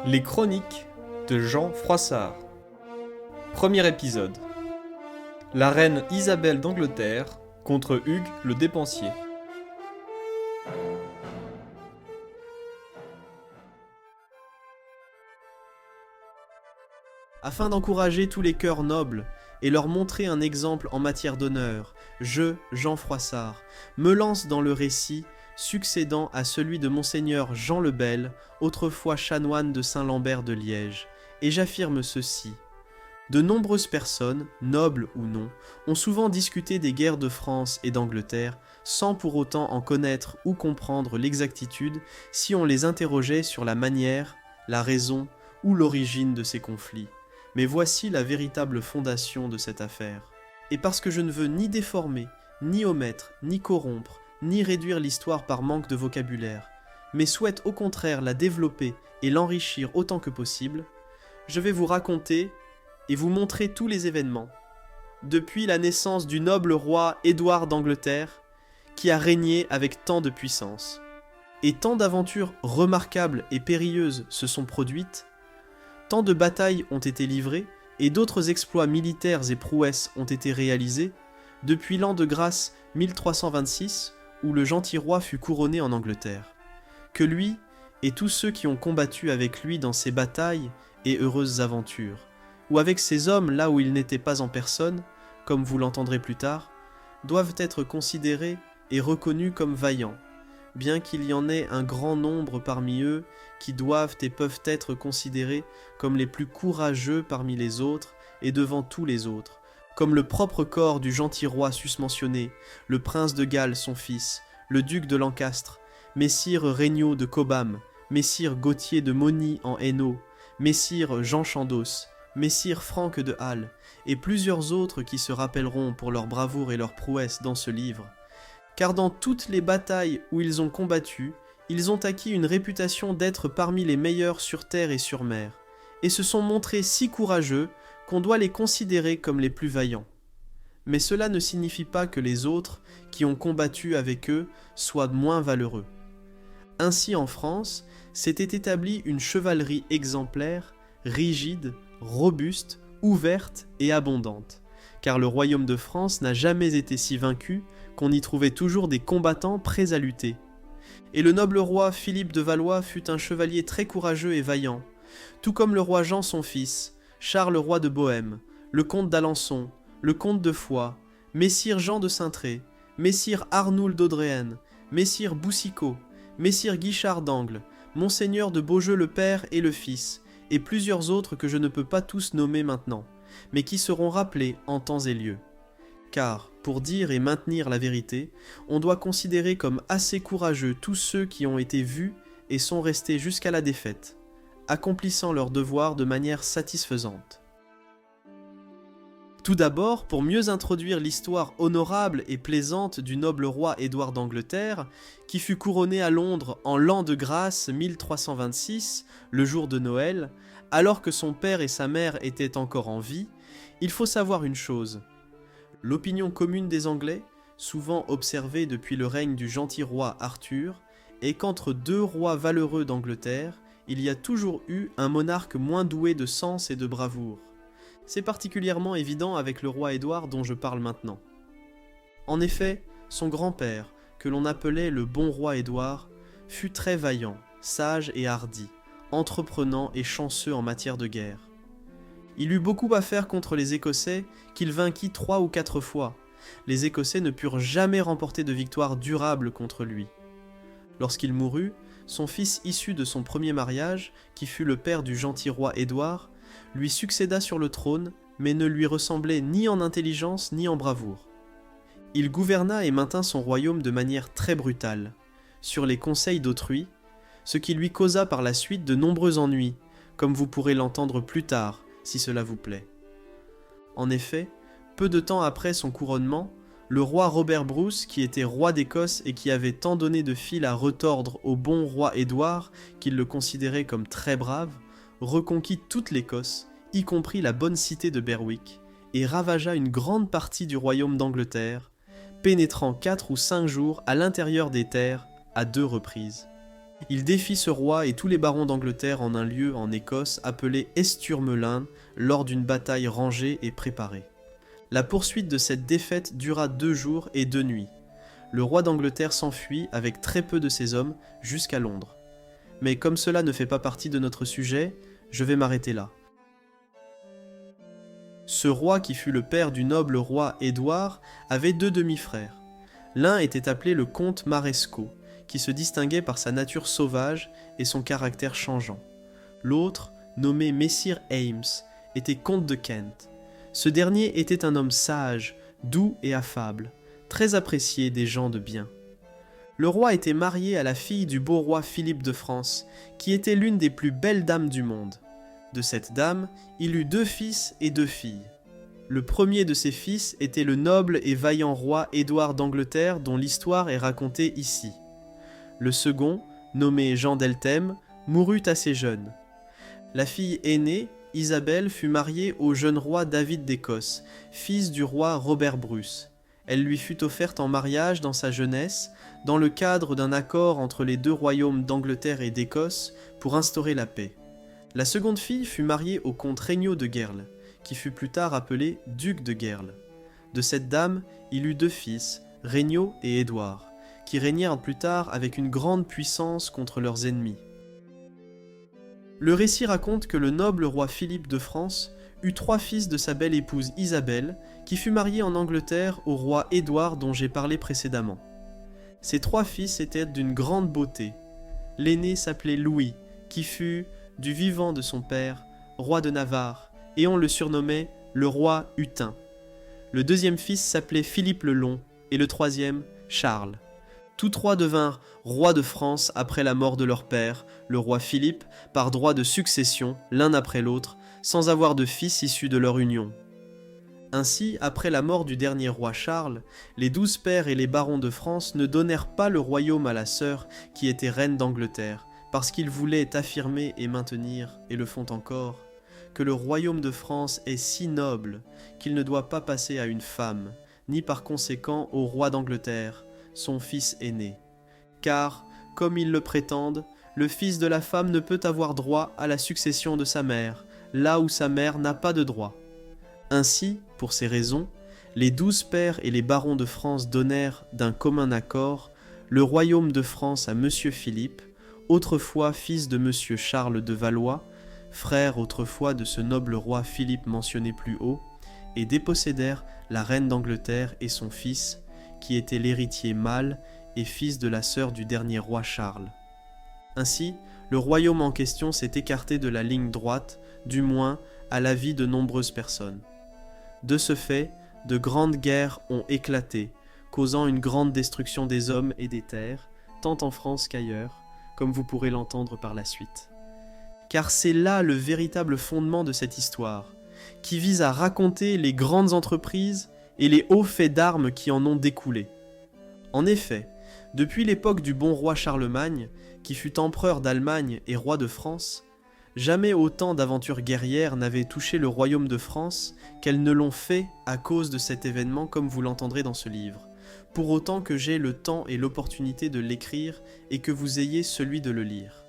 Les Chroniques de Jean Froissart. Premier épisode. La reine Isabelle d'Angleterre contre Hugues le Dépensier. Afin d'encourager tous les cœurs nobles et leur montrer un exemple en matière d'honneur, je, Jean Froissart, me lance dans le récit succédant à celui de Monseigneur Jean le Bel, autrefois chanoine de Saint-Lambert de Liège, et j'affirme ceci. De nombreuses personnes, nobles ou non, ont souvent discuté des guerres de France et d'Angleterre sans pour autant en connaître ou comprendre l'exactitude si on les interrogeait sur la manière, la raison ou l'origine de ces conflits. Mais voici la véritable fondation de cette affaire. Et parce que je ne veux ni déformer, ni omettre, ni corrompre, ni réduire l'histoire par manque de vocabulaire, mais souhaite au contraire la développer et l'enrichir autant que possible, je vais vous raconter et vous montrer tous les événements, depuis la naissance du noble roi Édouard d'Angleterre, qui a régné avec tant de puissance. Et tant d'aventures remarquables et périlleuses se sont produites, tant de batailles ont été livrées, et d'autres exploits militaires et prouesses ont été réalisés, depuis l'an de grâce 1326, où le gentil roi fut couronné en Angleterre, que lui et tous ceux qui ont combattu avec lui dans ces batailles et heureuses aventures, ou avec ces hommes là où ils n'étaient pas en personne, comme vous l'entendrez plus tard, doivent être considérés et reconnus comme vaillants, bien qu'il y en ait un grand nombre parmi eux qui doivent et peuvent être considérés comme les plus courageux parmi les autres et devant tous les autres, comme le propre corps du gentil roi susmentionné, le prince de Galles son fils, le duc de Lancastre, messire Regnault de Cobham, messire Gauthier de Mauny en Hainaut, messire Jean Chandos, messire Franck de Halle, et plusieurs autres qui se rappelleront pour leur bravoure et leur prouesse dans ce livre. Car dans toutes les batailles où ils ont combattu, ils ont acquis une réputation d'être parmi les meilleurs sur terre et sur mer, et se sont montrés si courageux qu'on doit les considérer comme les plus vaillants. Mais cela ne signifie pas que les autres, qui ont combattu avec eux, soient moins valeureux. Ainsi en France, s'était établie une chevalerie exemplaire, rigide, robuste, ouverte et abondante, car le royaume de France n'a jamais été si vaincu qu'on y trouvait toujours des combattants prêts à lutter. Et le noble roi Philippe de Valois fut un chevalier très courageux et vaillant, tout comme le roi Jean son fils, Charles roi de Bohême, le comte d'Alençon, le comte de Foix, messire Jean de Cintré, messire Arnoul d'Audréenne, messire Boucicaut, messire Guichard d'Angle, monseigneur de Beaujeu le père et le fils, et plusieurs autres que je ne peux pas tous nommer maintenant, mais qui seront rappelés en temps et lieu. Car, pour dire et maintenir la vérité, on doit considérer comme assez courageux tous ceux qui ont été vus et sont restés jusqu'à la défaite, accomplissant leur devoir de manière satisfaisante. Tout d'abord, pour mieux introduire l'histoire honorable et plaisante du noble roi Édouard d'Angleterre, qui fut couronné à Londres en l'an de grâce 1326, le jour de Noël, alors que son père et sa mère étaient encore en vie, il faut savoir une chose. L'opinion commune des Anglais, souvent observée depuis le règne du gentil roi Arthur, est qu'entre deux rois valeureux d'Angleterre, il y a toujours eu un monarque moins doué de sens et de bravoure. C'est particulièrement évident avec le roi Édouard dont je parle maintenant. En effet, son grand-père, que l'on appelait le bon roi Édouard, fut très vaillant, sage et hardi, entreprenant et chanceux en matière de guerre. Il eut beaucoup à faire contre les Écossais, qu'il vainquit 3 ou 4 fois. Les Écossais ne purent jamais remporter de victoire durable contre lui. Lorsqu'il mourut, son fils issu de son premier mariage, qui fut le père du gentil roi Édouard, lui succéda sur le trône, mais ne lui ressemblait ni en intelligence ni en bravoure. Il gouverna et maintint son royaume de manière très brutale, sur les conseils d'autrui, ce qui lui causa par la suite de nombreux ennuis, comme vous pourrez l'entendre plus tard, si cela vous plaît. En effet, peu de temps après son couronnement, le roi Robert Bruce, qui était roi d'Écosse et qui avait tant donné de fil à retordre au bon roi Édouard, qu'il le considérait comme très brave, reconquit toute l'Écosse, y compris la bonne cité de Berwick, et ravagea une grande partie du royaume d'Angleterre, pénétrant 4 ou 5 jours à l'intérieur des terres à 2 reprises. Il défie ce roi et tous les barons d'Angleterre en un lieu en Écosse appelé Esturmelin lors d'une bataille rangée et préparée. La poursuite de cette défaite dura 2 jours et 2 nuits. Le roi d'Angleterre s'enfuit avec très peu de ses hommes jusqu'à Londres. Mais comme cela ne fait pas partie de notre sujet, je vais m'arrêter là. Ce roi qui fut le père du noble roi Édouard avait 2 demi-frères. L'un était appelé le comte Marescot, qui se distinguait par sa nature sauvage et son caractère changeant. L'autre, nommé Messire Ames, était comte de Kent. Ce dernier était un homme sage, doux et affable, très apprécié des gens de bien. Le roi était marié à la fille du beau roi Philippe de France, qui était l'une des plus belles dames du monde. De cette dame, il eut 2 fils et 2 filles. Le premier de ses fils était le noble et vaillant roi Édouard d'Angleterre dont l'histoire est racontée ici. Le second, nommé Jean d'Eltham, mourut assez jeune. La fille aînée, Isabelle, fut mariée au jeune roi David d'Écosse, fils du roi Robert Bruce. Elle lui fut offerte en mariage dans sa jeunesse, dans le cadre d'un accord entre les 2 royaumes d'Angleterre et d'Écosse pour instaurer la paix. La seconde fille fut mariée au comte Regnault de Guerle, qui fut plus tard appelé duc de Guerle. De cette dame, il eut 2 fils, Regnault et Édouard, qui régnèrent plus tard avec une grande puissance contre leurs ennemis. Le récit raconte que le noble roi Philippe de France eut 3 fils de sa belle épouse Isabelle, qui fut mariée en Angleterre au roi Édouard dont j'ai parlé précédemment. Ces 3 fils étaient d'une grande beauté. L'aîné s'appelait Louis, qui fut, du vivant de son père, roi de Navarre, et on le surnommait le roi Hutin. Le deuxième fils s'appelait Philippe le Long, et le troisième, Charles. Tous 3 devinrent rois de France après la mort de leur père, le roi Philippe, par droit de succession, l'un après l'autre, sans avoir de fils issus de leur union. Ainsi, après la mort du dernier roi Charles, les 12 pairs et les barons de France ne donnèrent pas le royaume à la sœur qui était reine d'Angleterre, parce qu'ils voulaient affirmer et maintenir, et le font encore, que le royaume de France est si noble qu'il ne doit pas passer à une femme, ni par conséquent au roi d'Angleterre, son fils aîné. Car, comme ils le prétendent, le fils de la femme ne peut avoir droit à la succession de sa mère, là où sa mère n'a pas de droit. Ainsi, pour ces raisons, les 12 pairs et les barons de France donnèrent d'un commun accord le royaume de France à Monsieur Philippe, autrefois fils de Monsieur Charles de Valois, frère autrefois de ce noble roi Philippe mentionné plus haut, et dépossédèrent la reine d'Angleterre et son fils, qui était l'héritier mâle et fils de la sœur du dernier roi Charles. Ainsi, le royaume en question s'est écarté de la ligne droite, du moins à l'avis de nombreuses personnes. De ce fait, de grandes guerres ont éclaté, causant une grande destruction des hommes et des terres, tant en France qu'ailleurs, comme vous pourrez l'entendre par la suite. Car c'est là le véritable fondement de cette histoire, qui vise à raconter les grandes entreprises et les hauts faits d'armes qui en ont découlé. En effet, depuis l'époque du bon roi Charlemagne, qui fut empereur d'Allemagne et roi de France, jamais autant d'aventures guerrières n'avaient touché le royaume de France qu'elles ne l'ont fait à cause de cet événement comme vous l'entendrez dans ce livre, pour autant que j'ai le temps et l'opportunité de l'écrire et que vous ayez celui de le lire.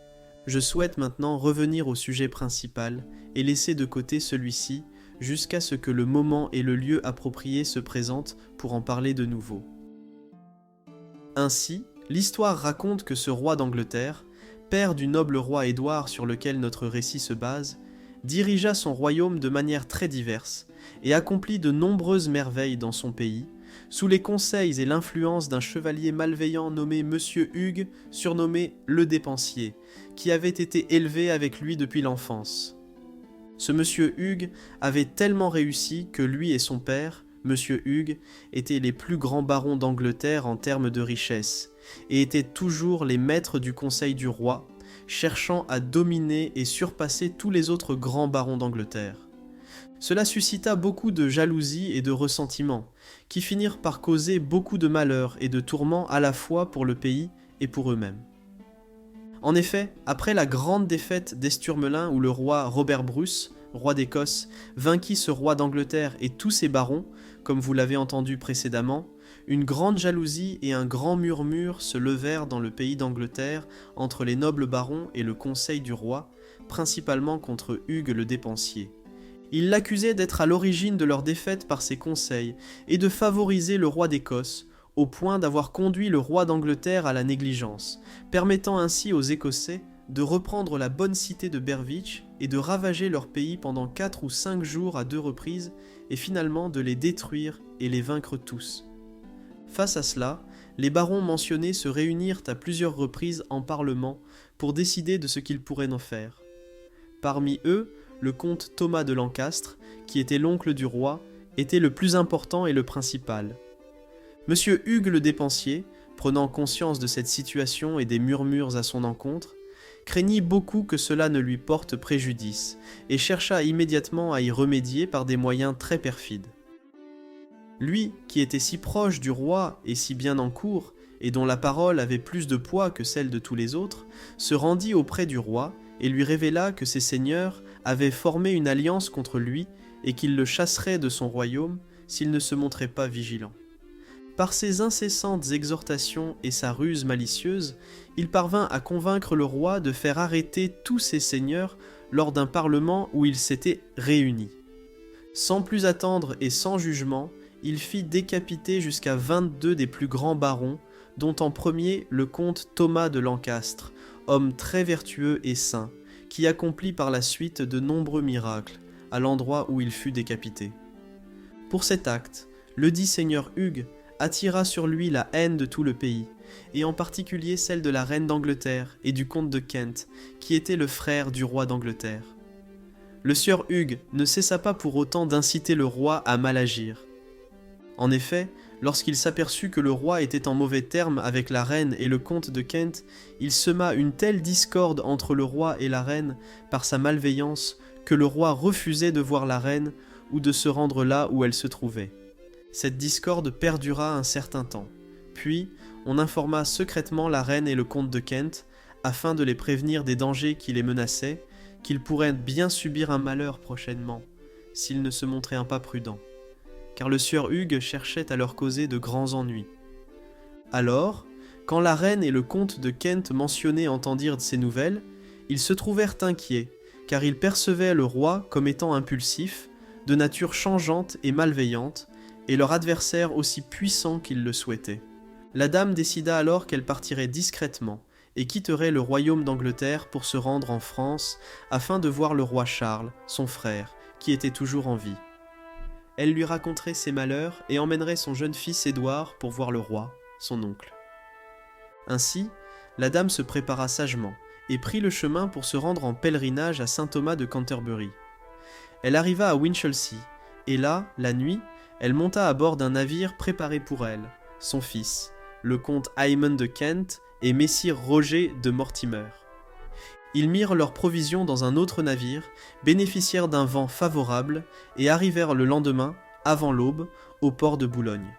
Je souhaite maintenant revenir au sujet principal et laisser de côté celui-ci jusqu'à ce que le moment et le lieu approprié se présentent pour en parler de nouveau. Ainsi, l'histoire raconte que ce roi d'Angleterre, père du noble roi Édouard sur lequel notre récit se base, dirigea son royaume de manière très diverse et accomplit de nombreuses merveilles dans son pays, sous les conseils et l'influence d'un chevalier malveillant nommé Monsieur Hugues, surnommé le Dépensier, qui avait été élevé avec lui depuis l'enfance. Ce Monsieur Hugues avait tellement réussi que lui et son père, Monsieur Hugues, étaient les plus grands barons d'Angleterre en termes de richesse, et étaient toujours les maîtres du conseil du roi, cherchant à dominer et surpasser tous les autres grands barons d'Angleterre. Cela suscita beaucoup de jalousie et de ressentiment, qui finirent par causer beaucoup de malheurs et de tourments à la fois pour le pays et pour eux-mêmes. En effet, après la grande défaite d'Esturmelin où le roi Robert Bruce, roi d'Écosse, vainquit ce roi d'Angleterre et tous ses barons, comme vous l'avez entendu précédemment, Une grande jalousie et un grand murmure se levèrent dans le pays d'Angleterre entre les nobles barons et le conseil du roi, principalement contre Hugues le Dépensier. Ils l'accusaient d'être à l'origine de leur défaite par ses conseils et de favoriser le roi d'Écosse, au point d'avoir conduit le roi d'Angleterre à la négligence, permettant ainsi aux Écossais de reprendre la bonne cité de Berwick et de ravager leur pays pendant 4 ou 5 jours à 2 reprises, et finalement de les détruire et les vaincre tous. Face à cela, les barons mentionnés se réunirent à plusieurs reprises en parlement pour décider de ce qu'ils pourraient en faire. Parmi eux, le comte Thomas de Lancastre, qui était l'oncle du roi, était le plus important et le principal. Monsieur Hugues le Dépensier, prenant conscience de cette situation et des murmures à son encontre, craignit beaucoup que cela ne lui porte préjudice, et chercha immédiatement à y remédier par des moyens très perfides. Lui, qui était si proche du roi et si bien en cour, et dont la parole avait plus de poids que celle de tous les autres, se rendit auprès du roi et lui révéla que ses seigneurs avaient formé une alliance contre lui et qu'il le chasserait de son royaume s'il ne se montrait pas vigilant. Par ses incessantes exhortations et sa ruse malicieuse, il parvint à convaincre le roi de faire arrêter tous ses seigneurs lors d'un parlement où ils s'étaient réunis. Sans plus attendre et sans jugement, il fit décapiter jusqu'à 22 des plus grands barons, dont en premier le comte Thomas de Lancastre, homme très vertueux et saint, qui accomplit par la suite de nombreux miracles, à l'endroit où il fut décapité. Pour cet acte, le dit seigneur Hugues attira sur lui la haine de tout le pays, et en particulier celle de la reine d'Angleterre et du comte de Kent, qui était le frère du roi d'Angleterre. Le sieur Hugues ne cessa pas pour autant d'inciter le roi à mal agir. En effet, lorsqu'il s'aperçut que le roi était en mauvais termes avec la reine et le comte de Kent, il sema une telle discorde entre le roi et la reine par sa malveillance que le roi refusait de voir la reine ou de se rendre là où elle se trouvait. Cette discorde perdura un certain temps, puis on informa secrètement la reine et le comte de Kent, afin de les prévenir des dangers qui les menaçaient, qu'ils pourraient bien subir un malheur prochainement, s'ils ne se montraient un pas prudents, car le sieur Hugues cherchait à leur causer de grands ennuis. Alors, quand la reine et le comte de Kent mentionnés entendirent ces nouvelles, ils se trouvèrent inquiets, car ils percevaient le roi comme étant impulsif, de nature changeante et malveillante, et leur adversaire aussi puissant qu'ils le souhaitaient. La dame décida alors qu'elle partirait discrètement et quitterait le royaume d'Angleterre pour se rendre en France afin de voir le roi Charles, son frère, qui était toujours en vie. Elle lui raconterait ses malheurs et emmènerait son jeune fils Édouard pour voir le roi, son oncle. Ainsi, la dame se prépara sagement et prit le chemin pour se rendre en pèlerinage à saint Thomas de Canterbury. Elle arriva à Winchelsea, et là, la nuit, elle monta à bord d'un navire préparé pour elle, son fils, le comte Aymon de Kent et messire Roger de Mortimer. Ils mirent leurs provisions dans un autre navire, bénéficièrent d'un vent favorable et arrivèrent le lendemain, avant l'aube, au port de Boulogne.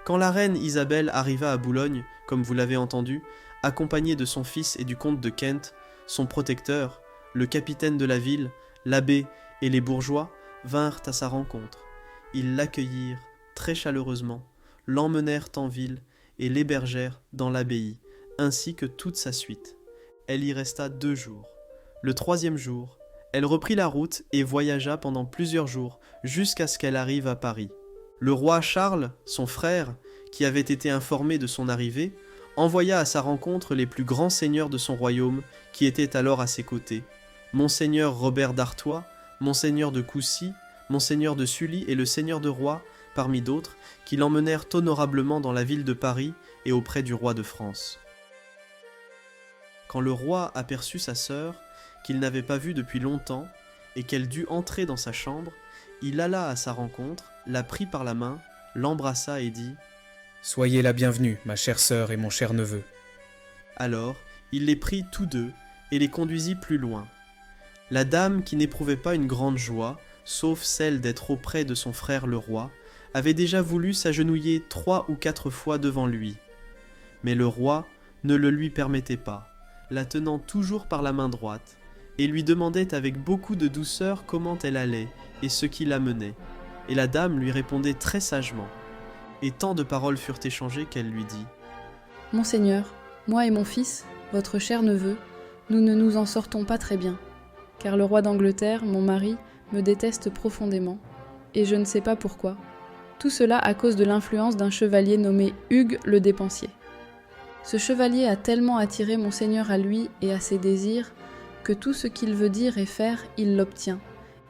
Quand la reine Isabelle arriva à Boulogne, comme vous l'avez entendu, accompagnée de son fils et du comte de Kent, son protecteur, le capitaine de la ville, l'abbé et les bourgeois vinrent à sa rencontre. Ils l'accueillirent très chaleureusement, l'emmenèrent en ville et l'hébergèrent dans l'abbaye, ainsi que toute sa suite. Elle y resta 2 jours. Le 3e jour, elle reprit la route et voyagea pendant plusieurs jours jusqu'à ce qu'elle arrive à Paris. Le roi Charles, son frère, qui avait été informé de son arrivée, envoya à sa rencontre les plus grands seigneurs de son royaume qui étaient alors à ses côtés. Monseigneur Robert d'Artois, Monseigneur de Coucy, Monseigneur de Sully et le Seigneur de Roye, parmi d'autres, qui l'emmenèrent honorablement dans la ville de Paris et auprès du roi de France. Quand le roi aperçut sa sœur, qu'il n'avait pas vue depuis longtemps, et qu'elle dut entrer dans sa chambre, il alla à sa rencontre, la prit par la main, l'embrassa et dit « Soyez la bienvenue, ma chère sœur et mon cher neveu. » Alors, il les prit tous deux et les conduisit plus loin. La dame, qui n'éprouvait pas une grande joie, sauf celle d'être auprès de son frère le roi, avait déjà voulu s'agenouiller 3 ou 4 fois devant lui. Mais le roi ne le lui permettait pas, la tenant toujours par la main droite, et lui demandait avec beaucoup de douceur comment elle allait et ce qui l'amenait, et la dame lui répondait très sagement. et tant de paroles furent échangées qu'elle lui dit « Monseigneur, moi et mon fils, votre cher neveu, nous ne nous en sortons pas très bien, car le roi d'Angleterre, mon mari, me déteste profondément, et je ne sais pas pourquoi. Tout cela à cause de l'influence d'un chevalier nommé Hugues le Dépensier. Ce chevalier a tellement attiré Monseigneur à lui et à ses désirs, que tout ce qu'il veut dire et faire, il l'obtient.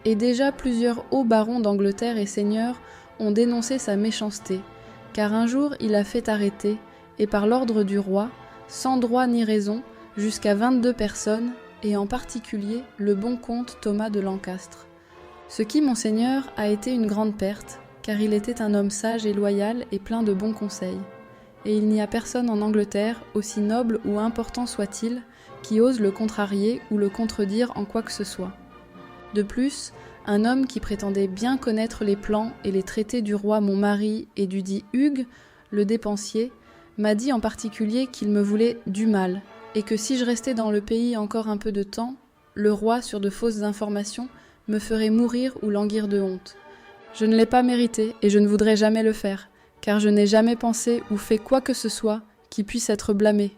Et déjà plusieurs hauts barons d'Angleterre et seigneurs ont dénoncé sa méchanceté, car un jour il a fait arrêter, et par l'ordre du roi, sans droit ni raison, jusqu'à 22 personnes, et en particulier le bon comte Thomas de Lancastre. Ce qui, Monseigneur, a été une grande perte, car il était un homme sage et loyal et plein de bons conseils. Et il n'y a personne en Angleterre, aussi noble ou important soit-il, qui ose le contrarier ou le contredire en quoi que ce soit. De plus, un homme qui prétendait bien connaître les plans et les traités du roi mon mari et du dit Hugues, le dépensier, m'a dit en particulier qu'il me voulait du mal, et que si je restais dans le pays encore un peu de temps, le roi, sur de fausses informations, me ferait mourir ou languir de honte. Je ne l'ai pas mérité et je ne voudrais jamais le faire, car je n'ai jamais pensé ou fait quoi que ce soit qui puisse être blâmé.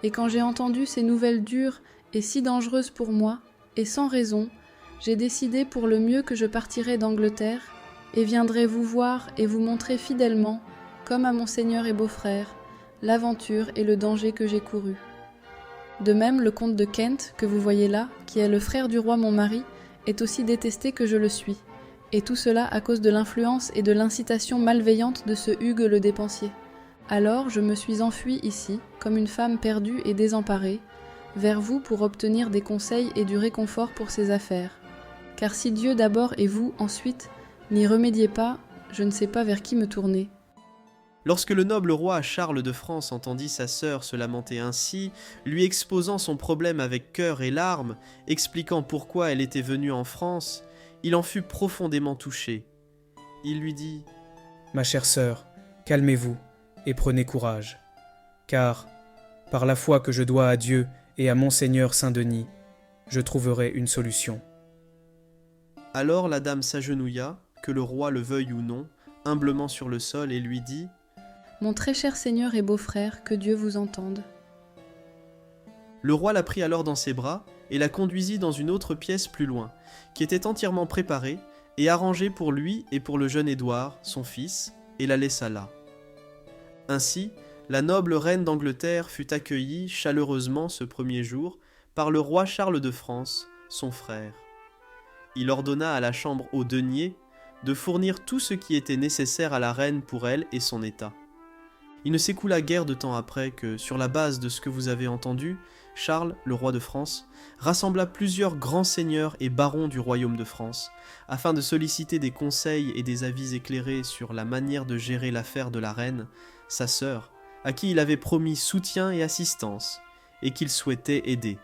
Et quand j'ai entendu ces nouvelles dures et si dangereuses pour moi, et sans raison, j'ai décidé pour le mieux que je partirais d'Angleterre et viendrais vous voir et vous montrer fidèlement, comme à mon seigneur et beau-frère, l'aventure et le danger que j'ai couru. De même, le comte de Kent, que vous voyez là, qui est le frère du roi mon mari, est aussi détesté que je le suis, et tout cela à cause de l'influence et de l'incitation malveillante de ce Hugues le Dépensier. Alors je me suis enfuie ici, comme une femme perdue et désemparée, vers vous pour obtenir des conseils et du réconfort pour ses affaires. Car si Dieu d'abord et vous ensuite n'y remédiez pas, je ne sais pas vers qui me tourner. » Lorsque le noble roi Charles de France entendit sa sœur se lamenter ainsi, lui exposant son problème avec cœur et larmes, expliquant pourquoi elle était venue en France, il en fut profondément touché. Il lui dit « Ma chère sœur, calmez-vous et prenez courage, car, par la foi que je dois à Dieu et à Monseigneur Saint-Denis, je trouverai une solution. » Alors la dame s'agenouilla, que le roi le veuille ou non, humblement sur le sol et lui dit « Mon très cher seigneur et beau-frère, que Dieu vous entende. » Le roi la prit alors dans ses bras et la conduisit dans une autre pièce plus loin, qui était entièrement préparée et arrangée pour lui et pour le jeune Édouard, son fils, et la laissa là. Ainsi, la noble reine d'Angleterre fut accueillie chaleureusement ce premier jour par le roi Charles de France, son frère. Il ordonna à la chambre aux deniers de fournir tout ce qui était nécessaire à la reine pour elle et son état. Il ne s'écoula guère de temps après que, sur la base de ce que vous avez entendu, Charles, le roi de France, rassembla plusieurs grands seigneurs et barons du royaume de France, afin de solliciter des conseils et des avis éclairés sur la manière de gérer l'affaire de la reine, sa sœur, à qui il avait promis soutien et assistance, et qu'il souhaitait aider.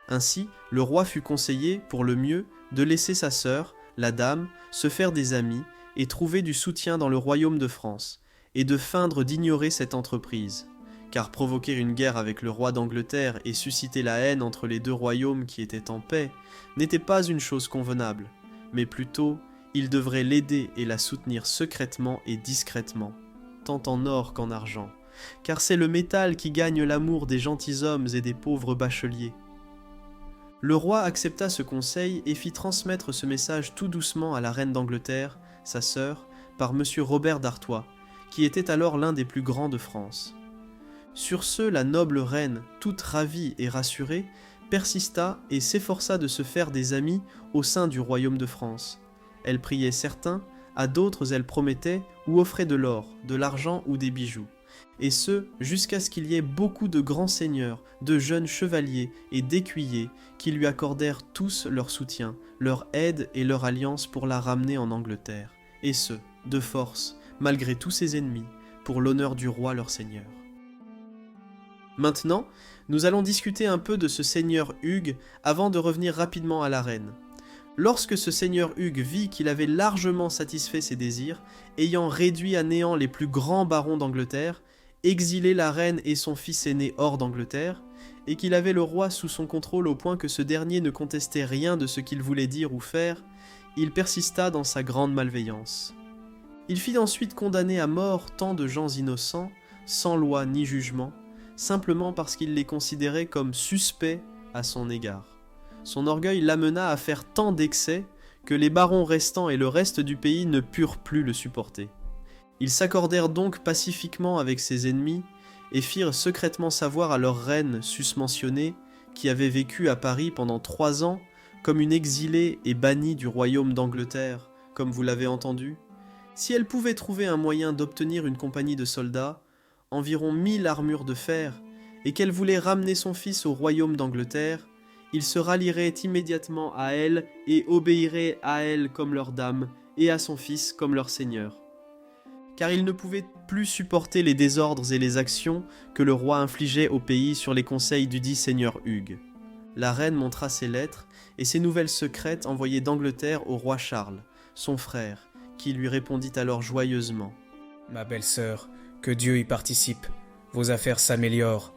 Ainsi, le roi fut conseillé, pour le mieux, de laisser sa sœur, la dame, se faire des amis et trouver du soutien dans le royaume de France, et de feindre d'ignorer cette entreprise, car provoquer une guerre avec le roi d'Angleterre et susciter la haine entre les deux royaumes qui étaient en paix n'était pas une chose convenable, mais plutôt, il devrait l'aider et la soutenir secrètement et discrètement, tant en or qu'en argent, car c'est le métal qui gagne l'amour des gentilshommes et des pauvres bacheliers. Le roi accepta ce conseil et fit transmettre ce message tout doucement à la reine d'Angleterre, sa sœur, par M. Robert d'Artois, qui était alors l'un des plus grands de France. Sur ce, la noble reine, toute ravie et rassurée, persista et s'efforça de se faire des amis au sein du royaume de France. Elle priait certains, à d'autres elle promettait ou offrait de l'or, de l'argent ou des bijoux. Et ce, jusqu'à ce qu'il y ait beaucoup de grands seigneurs, de jeunes chevaliers et d'écuyers qui lui accordèrent tous leur soutien, leur aide et leur alliance pour la ramener en Angleterre. Et ce, de force, malgré tous ses ennemis, pour l'honneur du roi leur seigneur. Maintenant, nous allons discuter un peu de ce seigneur Hugues avant de revenir rapidement à la reine. Lorsque ce seigneur Hugues vit qu'il avait largement satisfait ses désirs, ayant réduit à néant les plus grands barons d'Angleterre, exilé la reine et son fils aîné hors d'Angleterre, et qu'il avait le roi sous son contrôle au point que ce dernier ne contestait rien de ce qu'il voulait dire ou faire, il persista dans sa grande malveillance. Il fit ensuite condamner à mort tant de gens innocents, sans loi ni jugement, simplement parce qu'il les considérait comme suspects à son égard. Son orgueil l'amena à faire tant d'excès que les barons restants et le reste du pays ne purent plus le supporter. Ils s'accordèrent donc pacifiquement avec ses ennemis et firent secrètement savoir à leur reine susmentionnée, qui avait vécu à Paris pendant 3 ans comme une exilée et bannie du royaume d'Angleterre, comme vous l'avez entendu, si elle pouvait trouver un moyen d'obtenir une compagnie de soldats, environ 1000 armures de fer, et qu'elle voulait ramener son fils au royaume d'Angleterre, ils se rallieraient immédiatement à elle et obéiraient à elle comme leur dame, et à son fils comme leur seigneur. Car ils ne pouvaient plus supporter les désordres et les actions que le roi infligeait au pays sur les conseils du dit seigneur Hugues. La reine montra ses lettres et ses nouvelles secrètes envoyées d'Angleterre au roi Charles, son frère, qui lui répondit alors joyeusement. « Ma belle-sœur, que Dieu y participe, vos affaires s'améliorent.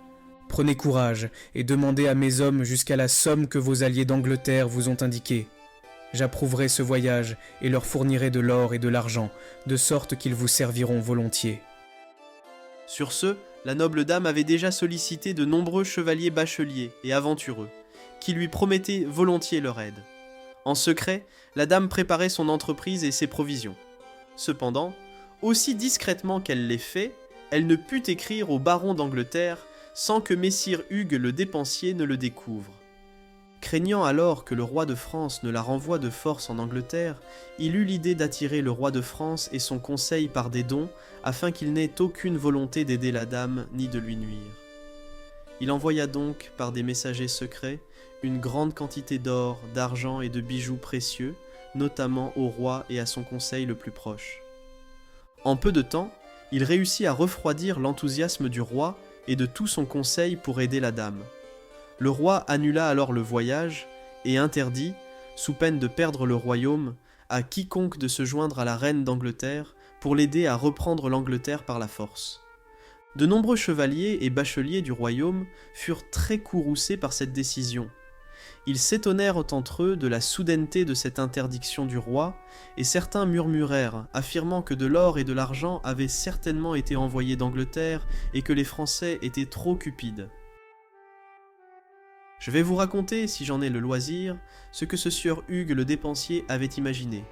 Prenez courage et demandez à mes hommes jusqu'à la somme que vos alliés d'Angleterre vous ont indiquée. J'approuverai ce voyage et leur fournirai de l'or et de l'argent, de sorte qu'ils vous serviront volontiers. » Sur ce, la noble dame avait déjà sollicité de nombreux chevaliers bacheliers et aventureux, qui lui promettaient volontiers leur aide. En secret, la dame préparait son entreprise et ses provisions. Cependant, aussi discrètement qu'elle l'ait fait, elle ne put écrire au baron d'Angleterre sans que messire Hugues le dépensier ne le découvre. Craignant alors que le roi de France ne la renvoie de force en Angleterre, il eut l'idée d'attirer le roi de France et son conseil par des dons, afin qu'il n'ait aucune volonté d'aider la dame ni de lui nuire. Il envoya donc, par des messagers secrets, une grande quantité d'or, d'argent et de bijoux précieux, notamment au roi et à son conseil le plus proche. En peu de temps, il réussit à refroidir l'enthousiasme du roi et de tout son conseil pour aider la dame. Le roi annula alors le voyage et interdit, sous peine de perdre le royaume, à quiconque de se joindre à la reine d'Angleterre pour l'aider à reprendre l'Angleterre par la force. De nombreux chevaliers et bacheliers du royaume furent très courroucés par cette décision. Ils s'étonnèrent entre eux de la soudaineté de cette interdiction du roi, et certains murmurèrent, affirmant que de l'or et de l'argent avaient certainement été envoyés d'Angleterre et que les Français étaient trop cupides. Je vais vous raconter, si j'en ai le loisir, ce que ce sieur Hugues le dépensier avait imaginé.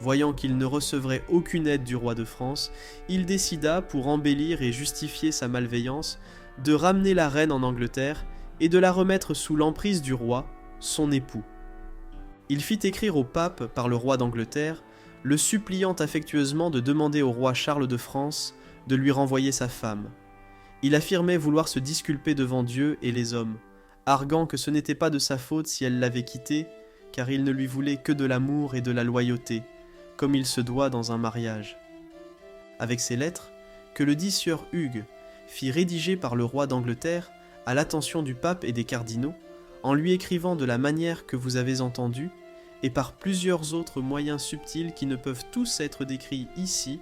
Voyant qu'il ne recevrait aucune aide du roi de France, il décida, pour embellir et justifier sa malveillance, de ramener la reine en Angleterre et de la remettre sous l'emprise du roi, son époux. Il fit écrire au pape par le roi d'Angleterre, le suppliant affectueusement de demander au roi Charles de France de lui renvoyer sa femme. Il affirmait vouloir se disculper devant Dieu et les hommes, arguant que ce n'était pas de sa faute si elle l'avait quitté, car il ne lui voulait que de l'amour et de la loyauté, comme il se doit dans un mariage. Avec ces lettres, que le dit sieur Hugues fit rédiger par le roi d'Angleterre à l'attention du pape et des cardinaux, en lui écrivant de la manière que vous avez entendue, et par plusieurs autres moyens subtils qui ne peuvent tous être décrits ici,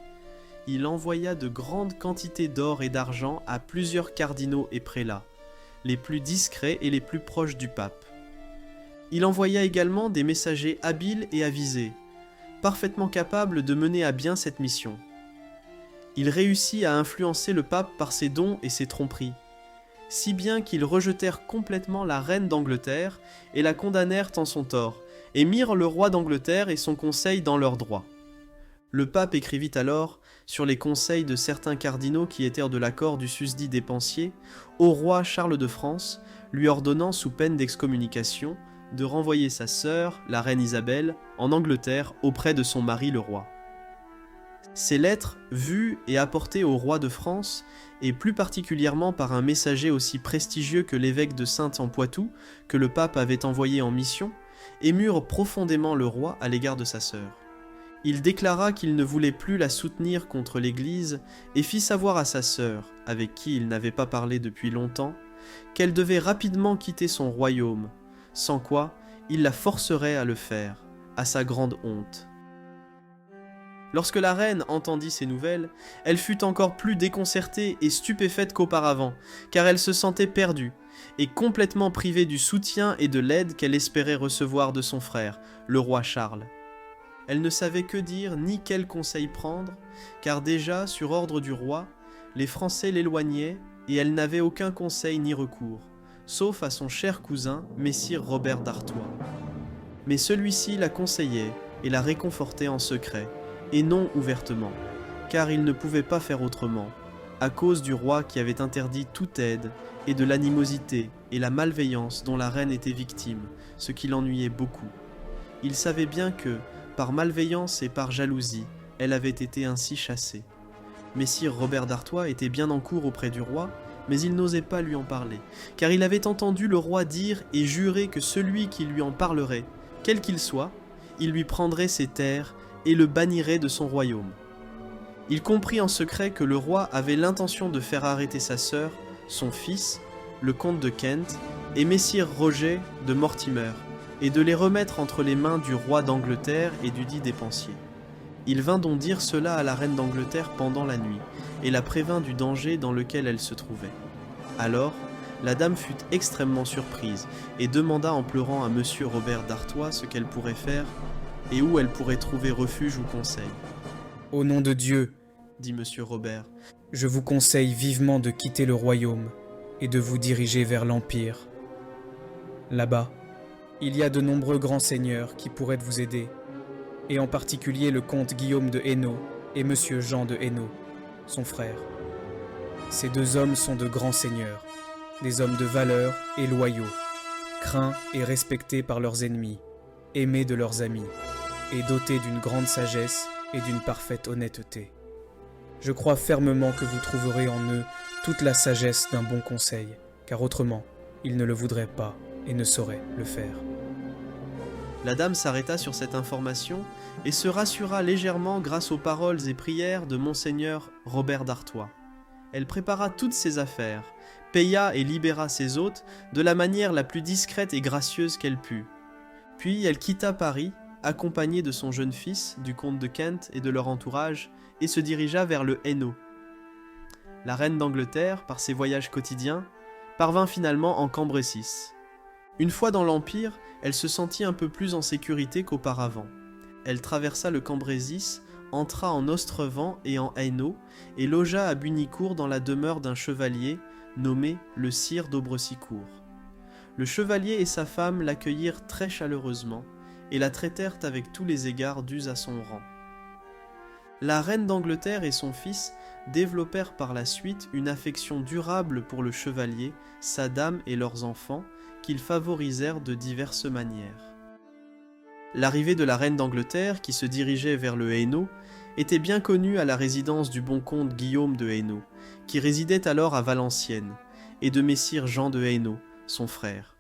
il envoya de grandes quantités d'or et d'argent à plusieurs cardinaux et prélats, les plus discrets et les plus proches du pape. Il envoya également des messagers habiles et avisés, parfaitement capables de mener à bien cette mission. Il réussit à influencer le pape par ses dons et ses tromperies, si bien qu'ils rejetèrent complètement la reine d'Angleterre et la condamnèrent en son tort, et mirent le roi d'Angleterre et son conseil dans leurs droits. Le pape écrivit alors, sur les conseils de certains cardinaux qui étaient de l'accord du susdit dépensier, au roi Charles de France, lui ordonnant sous peine d'excommunication de renvoyer sa sœur, la reine Isabelle, en Angleterre auprès de son mari le roi. Ces lettres, vues et apportées au roi de France, et plus particulièrement par un messager aussi prestigieux que l'évêque de Saintes en Poitou, que le pape avait envoyé en mission, émurent profondément le roi à l'égard de sa sœur. Il déclara qu'il ne voulait plus la soutenir contre l'Église et fit savoir à sa sœur, avec qui il n'avait pas parlé depuis longtemps, qu'elle devait rapidement quitter son royaume, sans quoi il la forcerait à le faire, à sa grande honte. Lorsque la reine entendit ces nouvelles, elle fut encore plus déconcertée et stupéfaite qu'auparavant, car elle se sentait perdue, et complètement privée du soutien et de l'aide qu'elle espérait recevoir de son frère, le roi Charles. Elle ne savait que dire ni quel conseil prendre, car déjà, sur ordre du roi, les Français l'éloignaient et elle n'avait aucun conseil ni recours, sauf à son cher cousin, messire Robert d'Artois. Mais celui-ci la conseillait et la réconfortait en secret, et non ouvertement, car il ne pouvait pas faire autrement, à cause du roi qui avait interdit toute aide, et de l'animosité et la malveillance dont la reine était victime, ce qui l'ennuyait beaucoup. Il savait bien que, par malveillance et par jalousie, elle avait été ainsi chassée. Messire Robert d'Artois était bien en cour auprès du roi, mais il n'osait pas lui en parler, car il avait entendu le roi dire et jurer que celui qui lui en parlerait, quel qu'il soit, il lui prendrait ses terres et le bannirait de son royaume. Il comprit en secret que le roi avait l'intention de faire arrêter sa sœur, son fils, le comte de Kent, et messire Roger de Mortimer, et de les remettre entre les mains du roi d'Angleterre et du dit dépensier. Il vint donc dire cela à la reine d'Angleterre pendant la nuit, et la prévint du danger dans lequel elle se trouvait. Alors, la dame fut extrêmement surprise, et demanda en pleurant à monsieur Robert d'Artois ce qu'elle pourrait faire, et où elle pourrait trouver refuge ou conseil. « Au nom de Dieu, dit monsieur Robert, je vous conseille vivement de quitter le royaume et de vous diriger vers l'Empire. Là-bas, il y a de nombreux grands seigneurs qui pourraient vous aider, et en particulier le comte Guillaume de Hainaut et monsieur Jean de Hainaut, son frère. Ces deux hommes sont de grands seigneurs, des hommes de valeur et loyaux, craints et respectés par leurs ennemis, aimés de leurs amis, et dotés d'une grande sagesse et d'une parfaite honnêteté. Je crois fermement que vous trouverez en eux toute la sagesse d'un bon conseil, car autrement, ils ne le voudraient pas et ne sauraient le faire. » La dame s'arrêta sur cette information et se rassura légèrement grâce aux paroles et prières de monseigneur Robert d'Artois. Elle prépara toutes ses affaires, paya et libéra ses hôtes de la manière la plus discrète et gracieuse qu'elle put. Puis elle quitta Paris, accompagnée de son jeune fils, du comte de Kent et de leur entourage, et se dirigea vers le Hainaut. La reine d'Angleterre, par ses voyages quotidiens, parvint finalement en Cambrésis. Une fois dans l'Empire, elle se sentit un peu plus en sécurité qu'auparavant. Elle traversa le Cambrésis, entra en Ostrevent et en Hainaut, et logea à Bunicourt dans la demeure d'un chevalier, nommé le sire d'Aubrecycourt. Le chevalier et sa femme l'accueillirent très chaleureusement, et la traitèrent avec tous les égards dus à son rang. La reine d'Angleterre et son fils développèrent par la suite une affection durable pour le chevalier, sa dame et leurs enfants, qu'ils favorisèrent de diverses manières. L'arrivée de la reine d'Angleterre, qui se dirigeait vers le Hainaut, était bien connue à la résidence du bon comte Guillaume de Hainaut, qui résidait alors à Valenciennes, et de messire Jean de Hainaut, son frère.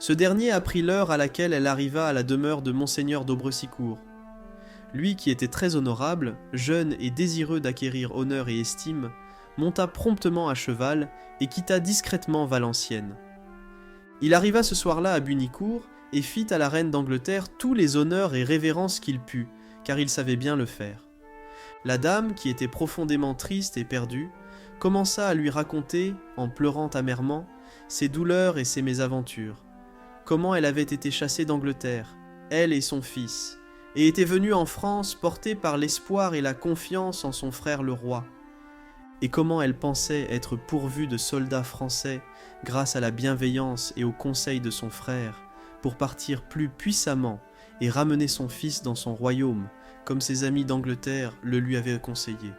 Ce dernier apprit l'heure à laquelle elle arriva à la demeure de monseigneur d'Aubrecycourt. Lui, qui était très honorable, jeune et désireux d'acquérir honneur et estime, monta promptement à cheval et quitta discrètement Valenciennes. Il arriva ce soir-là à Bunicourt et fit à la reine d'Angleterre tous les honneurs et révérences qu'il put, car il savait bien le faire. La dame, qui était profondément triste et perdue, commença à lui raconter, en pleurant amèrement, ses douleurs et ses mésaventures, comment elle avait été chassée d'Angleterre, elle et son fils, et était venue en France portée par l'espoir et la confiance en son frère le roi, et comment elle pensait être pourvue de soldats français grâce à la bienveillance et au conseil de son frère, pour partir plus puissamment et ramener son fils dans son royaume, comme ses amis d'Angleterre le lui avaient conseillé,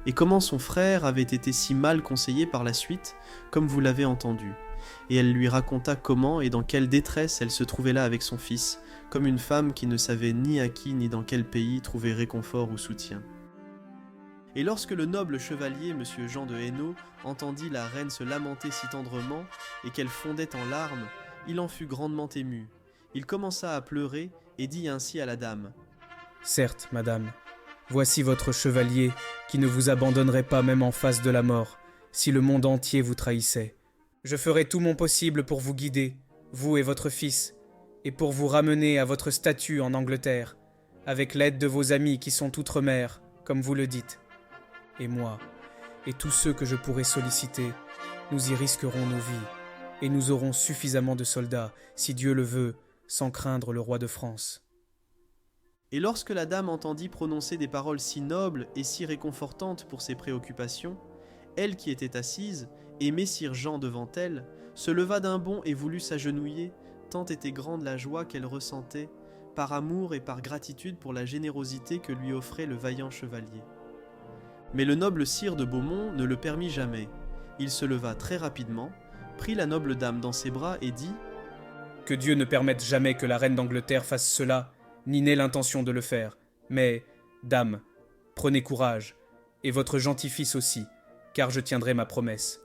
et comment son frère avait été si mal conseillé par la suite, comme vous l'avez entendu, et elle lui raconta comment et dans quelle détresse elle se trouvait là avec son fils, comme une femme qui ne savait ni à qui ni dans quel pays trouver réconfort ou soutien. Et lorsque le noble chevalier, monsieur Jean de Hainaut, entendit la reine se lamenter si tendrement, et qu'elle fondait en larmes, il en fut grandement ému. Il commença à pleurer, et dit ainsi à la dame. « Certes, madame, voici votre chevalier, qui ne vous abandonnerait pas même en face de la mort, si le monde entier vous trahissait. Je ferai tout mon possible pour vous guider, vous et votre fils, et pour vous ramener à votre statut en Angleterre, avec l'aide de vos amis qui sont outre-mer, comme vous le dites. Et moi, et tous ceux que je pourrai solliciter, nous y risquerons nos vies, et nous aurons suffisamment de soldats, si Dieu le veut, sans craindre le roi de France. » Et lorsque la dame entendit prononcer des paroles si nobles et si réconfortantes pour ses préoccupations, elle qui était assise, et messire Jean devant elle, se leva d'un bond et voulut s'agenouiller, tant était grande la joie qu'elle ressentait, par amour et par gratitude pour la générosité que lui offrait le vaillant chevalier. Mais le noble sire de Beaumont ne le permit jamais. Il se leva très rapidement, prit la noble dame dans ses bras et dit « Que Dieu ne permette jamais que la reine d'Angleterre fasse cela, ni n'ait l'intention de le faire. Mais, dame, prenez courage, et votre gentil fils aussi, car je tiendrai ma promesse.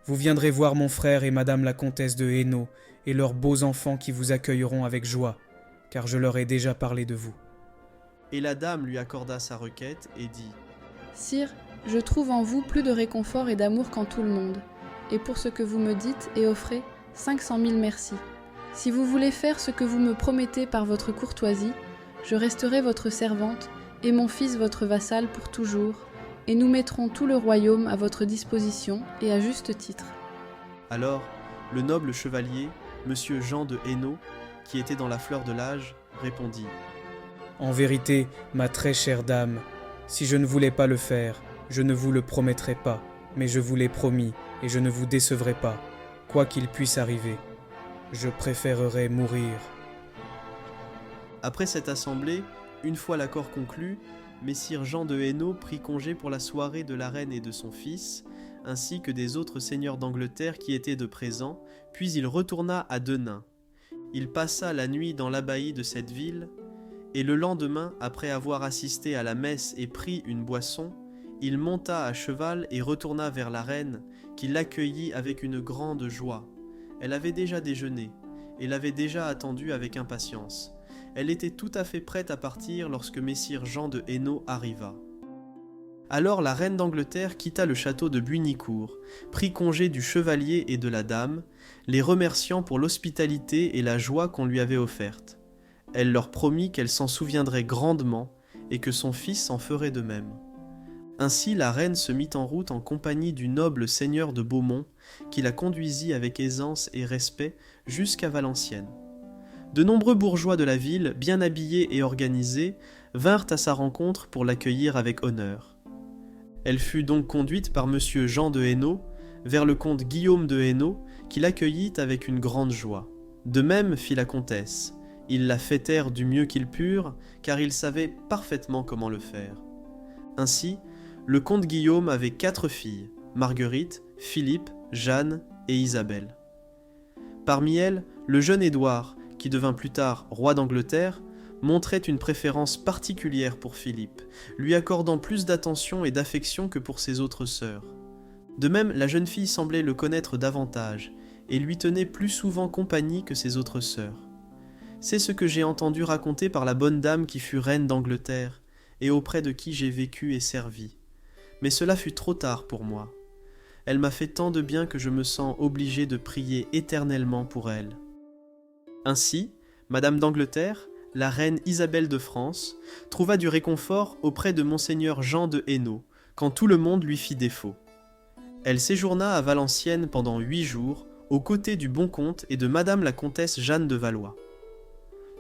Vous viendrez voir mon frère et madame la comtesse de Hainaut et leurs beaux enfants qui vous accueilleront avec joie, car je leur ai déjà parlé de vous. » Et la dame lui accorda sa requête et dit « Sire, je trouve en vous plus de réconfort et d'amour qu'en tout le monde, et pour ce que vous me dites et offrez, 500 000 merci. Si vous voulez faire ce que vous me promettez par votre courtoisie, je resterai votre servante et mon fils votre vassal pour toujours, et nous mettrons tout le royaume à votre disposition et à juste titre. » Alors, le noble chevalier, monsieur Jean de Hainaut, qui était dans la fleur de l'âge, répondit « En vérité, ma très chère dame, si je ne voulais pas le faire, je ne vous le promettrais pas, mais je vous l'ai promis et je ne vous décevrai pas, quoi qu'il puisse arriver. Je préférerais mourir. » Après cette assemblée, une fois l'accord conclu, messire Jean de Hainaut prit congé pour la soirée de la reine et de son fils, ainsi que des autres seigneurs d'Angleterre qui étaient de présent, puis il retourna à Denain. Il passa la nuit dans l'abbaye de cette ville, et le lendemain, après avoir assisté à la messe et pris une boisson, il monta à cheval et retourna vers la reine, qui l'accueillit avec une grande joie. Elle avait déjà déjeuné, et l'avait déjà attendu avec impatience. Elle était tout à fait prête à partir lorsque messire Jean de Hainaut arriva. Alors la reine d'Angleterre quitta le château de Buinicourt, prit congé du chevalier et de la dame, les remerciant pour l'hospitalité et la joie qu'on lui avait offerte. Elle leur promit qu'elle s'en souviendrait grandement et que son fils en ferait de même. Ainsi la reine se mit en route en compagnie du noble seigneur de Beaumont, qui la conduisit avec aisance et respect jusqu'à Valenciennes. De nombreux bourgeois de la ville, bien habillés et organisés, vinrent à sa rencontre pour l'accueillir avec honneur. Elle fut donc conduite par monsieur Jean de Hainaut vers le comte Guillaume de Hainaut, qui l'accueillit avec une grande joie. De même fit la comtesse. Ils la fêtèrent du mieux qu'ils purent, car ils savaient parfaitement comment le faire. Ainsi, le comte Guillaume avait 4 filles, Marguerite, Philippe, Jeanne et Isabelle. Parmi elles, le jeune Édouard, qui devint plus tard roi d'Angleterre, montrait une préférence particulière pour Philippe, lui accordant plus d'attention et d'affection que pour ses autres sœurs. De même, la jeune fille semblait le connaître davantage, et lui tenait plus souvent compagnie que ses autres sœurs. C'est ce que j'ai entendu raconter par la bonne dame qui fut reine d'Angleterre, et auprès de qui j'ai vécu et servi. Mais cela fut trop tard pour moi. Elle m'a fait tant de bien que je me sens obligé de prier éternellement pour elle. Ainsi, Madame d'Angleterre, la reine Isabelle de France, trouva du réconfort auprès de monseigneur Jean de Hainaut, quand tout le monde lui fit défaut. Elle séjourna à Valenciennes pendant 8 jours, aux côtés du bon comte et de Madame la comtesse Jeanne de Valois.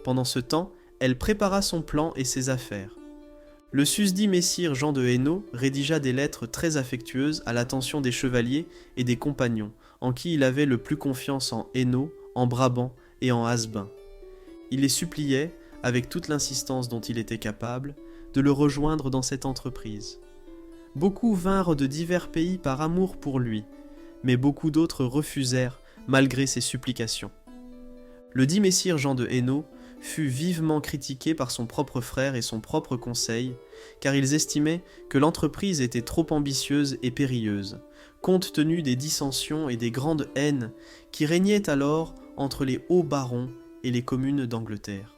Pendant ce temps, elle prépara son plan et ses affaires. Le susdit messire Jean de Hainaut rédigea des lettres très affectueuses à l'attention des chevaliers et des compagnons, en qui il avait le plus confiance en Hainaut, en Brabant et en Hasbin. Il les suppliait, avec toute l'insistance dont il était capable, de le rejoindre dans cette entreprise. Beaucoup vinrent de divers pays par amour pour lui, mais beaucoup d'autres refusèrent malgré ses supplications. Le dit messire Jean de Hainaut fut vivement critiqué par son propre frère et son propre conseil, car ils estimaient que l'entreprise était trop ambitieuse et périlleuse, compte tenu des dissensions et des grandes haines qui régnaient alors entre les hauts barons et les communes d'Angleterre.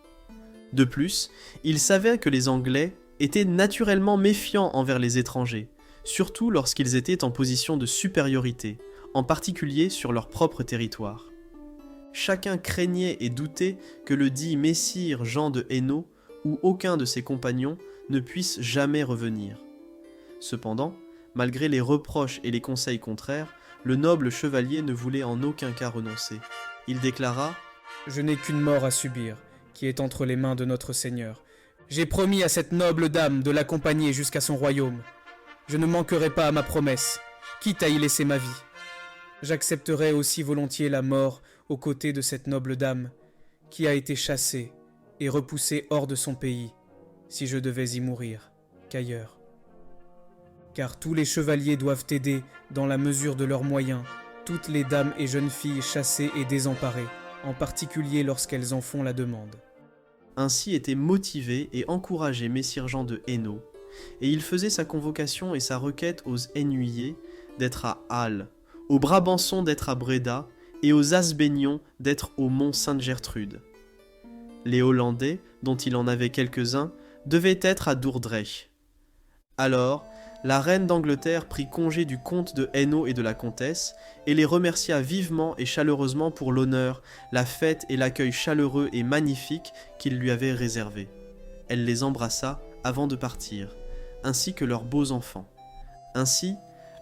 De plus, ils savaient que les Anglais étaient naturellement méfiants envers les étrangers, surtout lorsqu'ils étaient en position de supériorité, en particulier sur leur propre territoire. Chacun craignait et doutait que le dit messire Jean de Hainaut ou aucun de ses compagnons ne puisse jamais revenir. Cependant, malgré les reproches et les conseils contraires, le noble chevalier ne voulait en aucun cas renoncer. Il déclara « Je n'ai qu'une mort à subir, qui est entre les mains de notre Seigneur. J'ai promis à cette noble dame de l'accompagner jusqu'à son royaume. Je ne manquerai pas à ma promesse, quitte à y laisser ma vie. J'accepterai aussi volontiers la mort aux côtés de cette noble dame, qui a été chassée et repoussée hors de son pays, si je devais y mourir, qu'ailleurs. Car tous les chevaliers doivent aider, dans la mesure de leurs moyens, toutes les dames et jeunes filles chassées et désemparées, en particulier lorsqu'elles en font la demande. Ainsi était motivé et encouragé messire Jean de Hainaut, et il faisait sa convocation et sa requête aux Hainuyers d'être à Halle, aux Brabançons d'être à Bréda, et aux Asbénions d'être au mont Sainte-Gertrude. Les Hollandais, dont il en avait quelques-uns, devaient être à Dordrecht. Alors, la reine d'Angleterre prit congé du comte de Hainaut et de la comtesse, et les remercia vivement et chaleureusement pour l'honneur, la fête et l'accueil chaleureux et magnifique qu'ils lui avaient réservés. Elle les embrassa avant de partir, ainsi que leurs beaux enfants. Ainsi,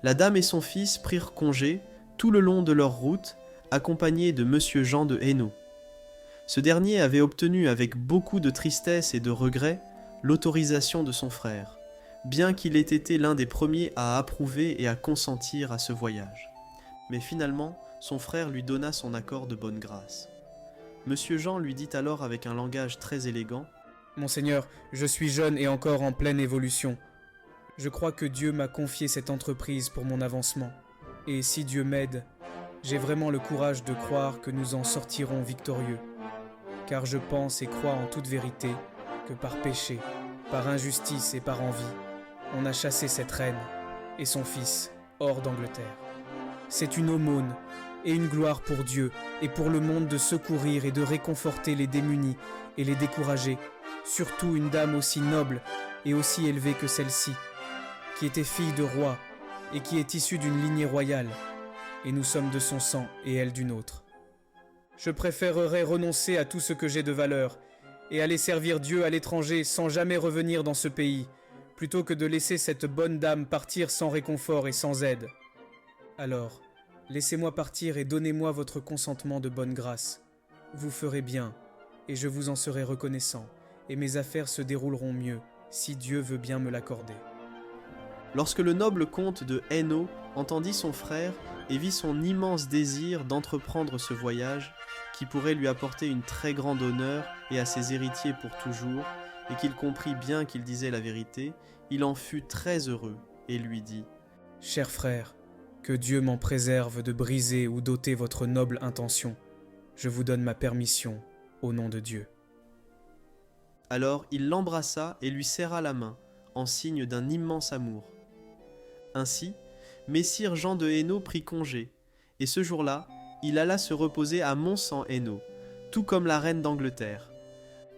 la dame et son fils prirent congé, tout le long de leur route, accompagnés de monsieur Jean de Hainaut. Ce dernier avait obtenu avec beaucoup de tristesse et de regret l'autorisation de son frère, bien qu'il ait été l'un des premiers à approuver et à consentir à ce voyage. Mais finalement, son frère lui donna son accord de bonne grâce. Monsieur Jean lui dit alors avec un langage très élégant : « Monseigneur, je suis jeune et encore en pleine évolution. Je crois que Dieu m'a confié cette entreprise pour mon avancement. Et si Dieu m'aide, j'ai vraiment le courage de croire que nous en sortirons victorieux. Car je pense et crois en toute vérité que par péché, par injustice et par envie, on a chassé cette reine et son fils hors d'Angleterre. C'est une aumône et une gloire pour Dieu et pour le monde de secourir et de réconforter les démunis et les découragés, surtout une dame aussi noble et aussi élevée que celle-ci, qui était fille de roi et qui est issue d'une lignée royale, et nous sommes de son sang et elle du nôtre. Je préférerais renoncer à tout ce que j'ai de valeur et aller servir Dieu à l'étranger sans jamais revenir dans ce pays, plutôt que de laisser cette bonne dame partir sans réconfort et sans aide. Alors, laissez-moi partir et donnez-moi votre consentement de bonne grâce. Vous ferez bien, et je vous en serai reconnaissant, et mes affaires se dérouleront mieux, si Dieu veut bien me l'accorder. » Lorsque le noble comte de Hainaut entendit son frère et vit son immense désir d'entreprendre ce voyage, qui pourrait lui apporter une très grande honneur et à ses héritiers pour toujours, et qu'il comprit bien qu'il disait la vérité, il en fut très heureux et lui dit : « Cher frère, que Dieu m'en préserve de briser ou d'ôter votre noble intention. Je vous donne ma permission, au nom de Dieu. » Alors il l'embrassa et lui serra la main, en signe d'un immense amour. Ainsi, messire Jean de Hainaut prit congé, et ce jour-là, il alla se reposer à Mont-Saint-Hainaut, tout comme la reine d'Angleterre.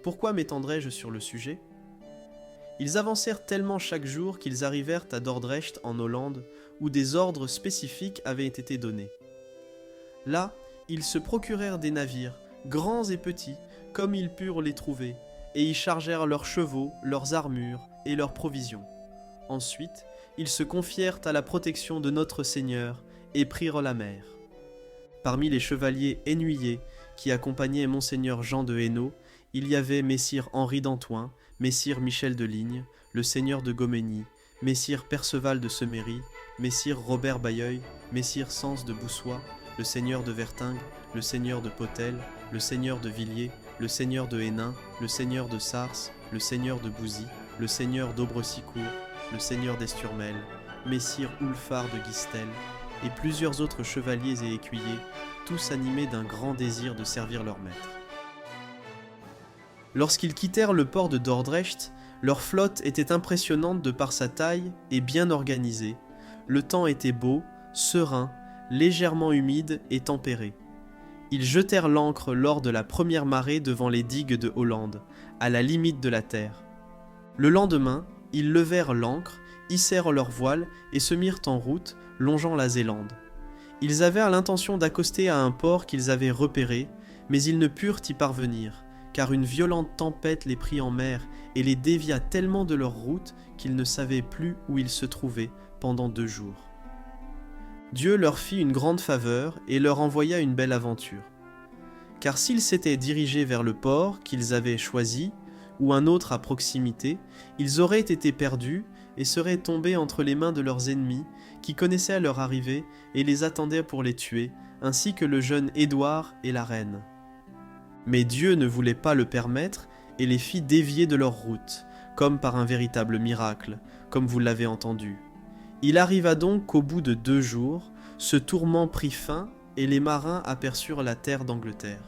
Pourquoi m'étendrai-je sur le sujet ? Ils avancèrent tellement chaque jour qu'ils arrivèrent à Dordrecht en Hollande, où des ordres spécifiques avaient été donnés. Là, ils se procurèrent des navires, grands et petits, comme ils purent les trouver, et y chargèrent leurs chevaux, leurs armures et leurs provisions. Ensuite, ils se confièrent à la protection de notre Seigneur et prirent la mer. Parmi les chevaliers hainuyers qui accompagnaient monseigneur Jean de Hainaut, il y avait messire Henri d'Antoing, messire Michel de Ligne, le seigneur de Gomény, messire Perceval de Semery, messire Robert Bayeul, messire Sens de Boussois, le seigneur de Vertingue, le seigneur de Potel, le seigneur de Villiers, le seigneur de Hénin, le seigneur de Sars, le seigneur de Bouzy, le seigneur d'Aubrecycourt, le seigneur d'Esturmel, messire Ulfard de Guistel, et plusieurs autres chevaliers et écuyers, tous animés d'un grand désir de servir leur maître. Lorsqu'ils quittèrent le port de Dordrecht, leur flotte était impressionnante de par sa taille et bien organisée. Le temps était beau, serein, légèrement humide et tempéré. Ils jetèrent l'ancre lors de la première marée devant les digues de Hollande, à la limite de la terre. Le lendemain, ils levèrent l'ancre, hissèrent leurs voiles et se mirent en route, longeant la Zélande. Ils avaient l'intention d'accoster à un port qu'ils avaient repéré, mais ils ne purent y parvenir, car une violente tempête les prit en mer et les dévia tellement de leur route qu'ils ne savaient plus où ils se trouvaient pendant 2 jours. Dieu leur fit une grande faveur et leur envoya une belle aventure. Car s'ils s'étaient dirigés vers le port qu'ils avaient choisi, ou un autre à proximité, ils auraient été perdus et seraient tombés entre les mains de leurs ennemis, qui connaissaient leur arrivée et les attendaient pour les tuer, ainsi que le jeune Édouard et la reine. Mais Dieu ne voulait pas le permettre et les fit dévier de leur route, comme par un véritable miracle, comme vous l'avez entendu. Il arriva donc qu'au bout de 2 jours, ce tourment prit fin et les marins aperçurent la terre d'Angleterre.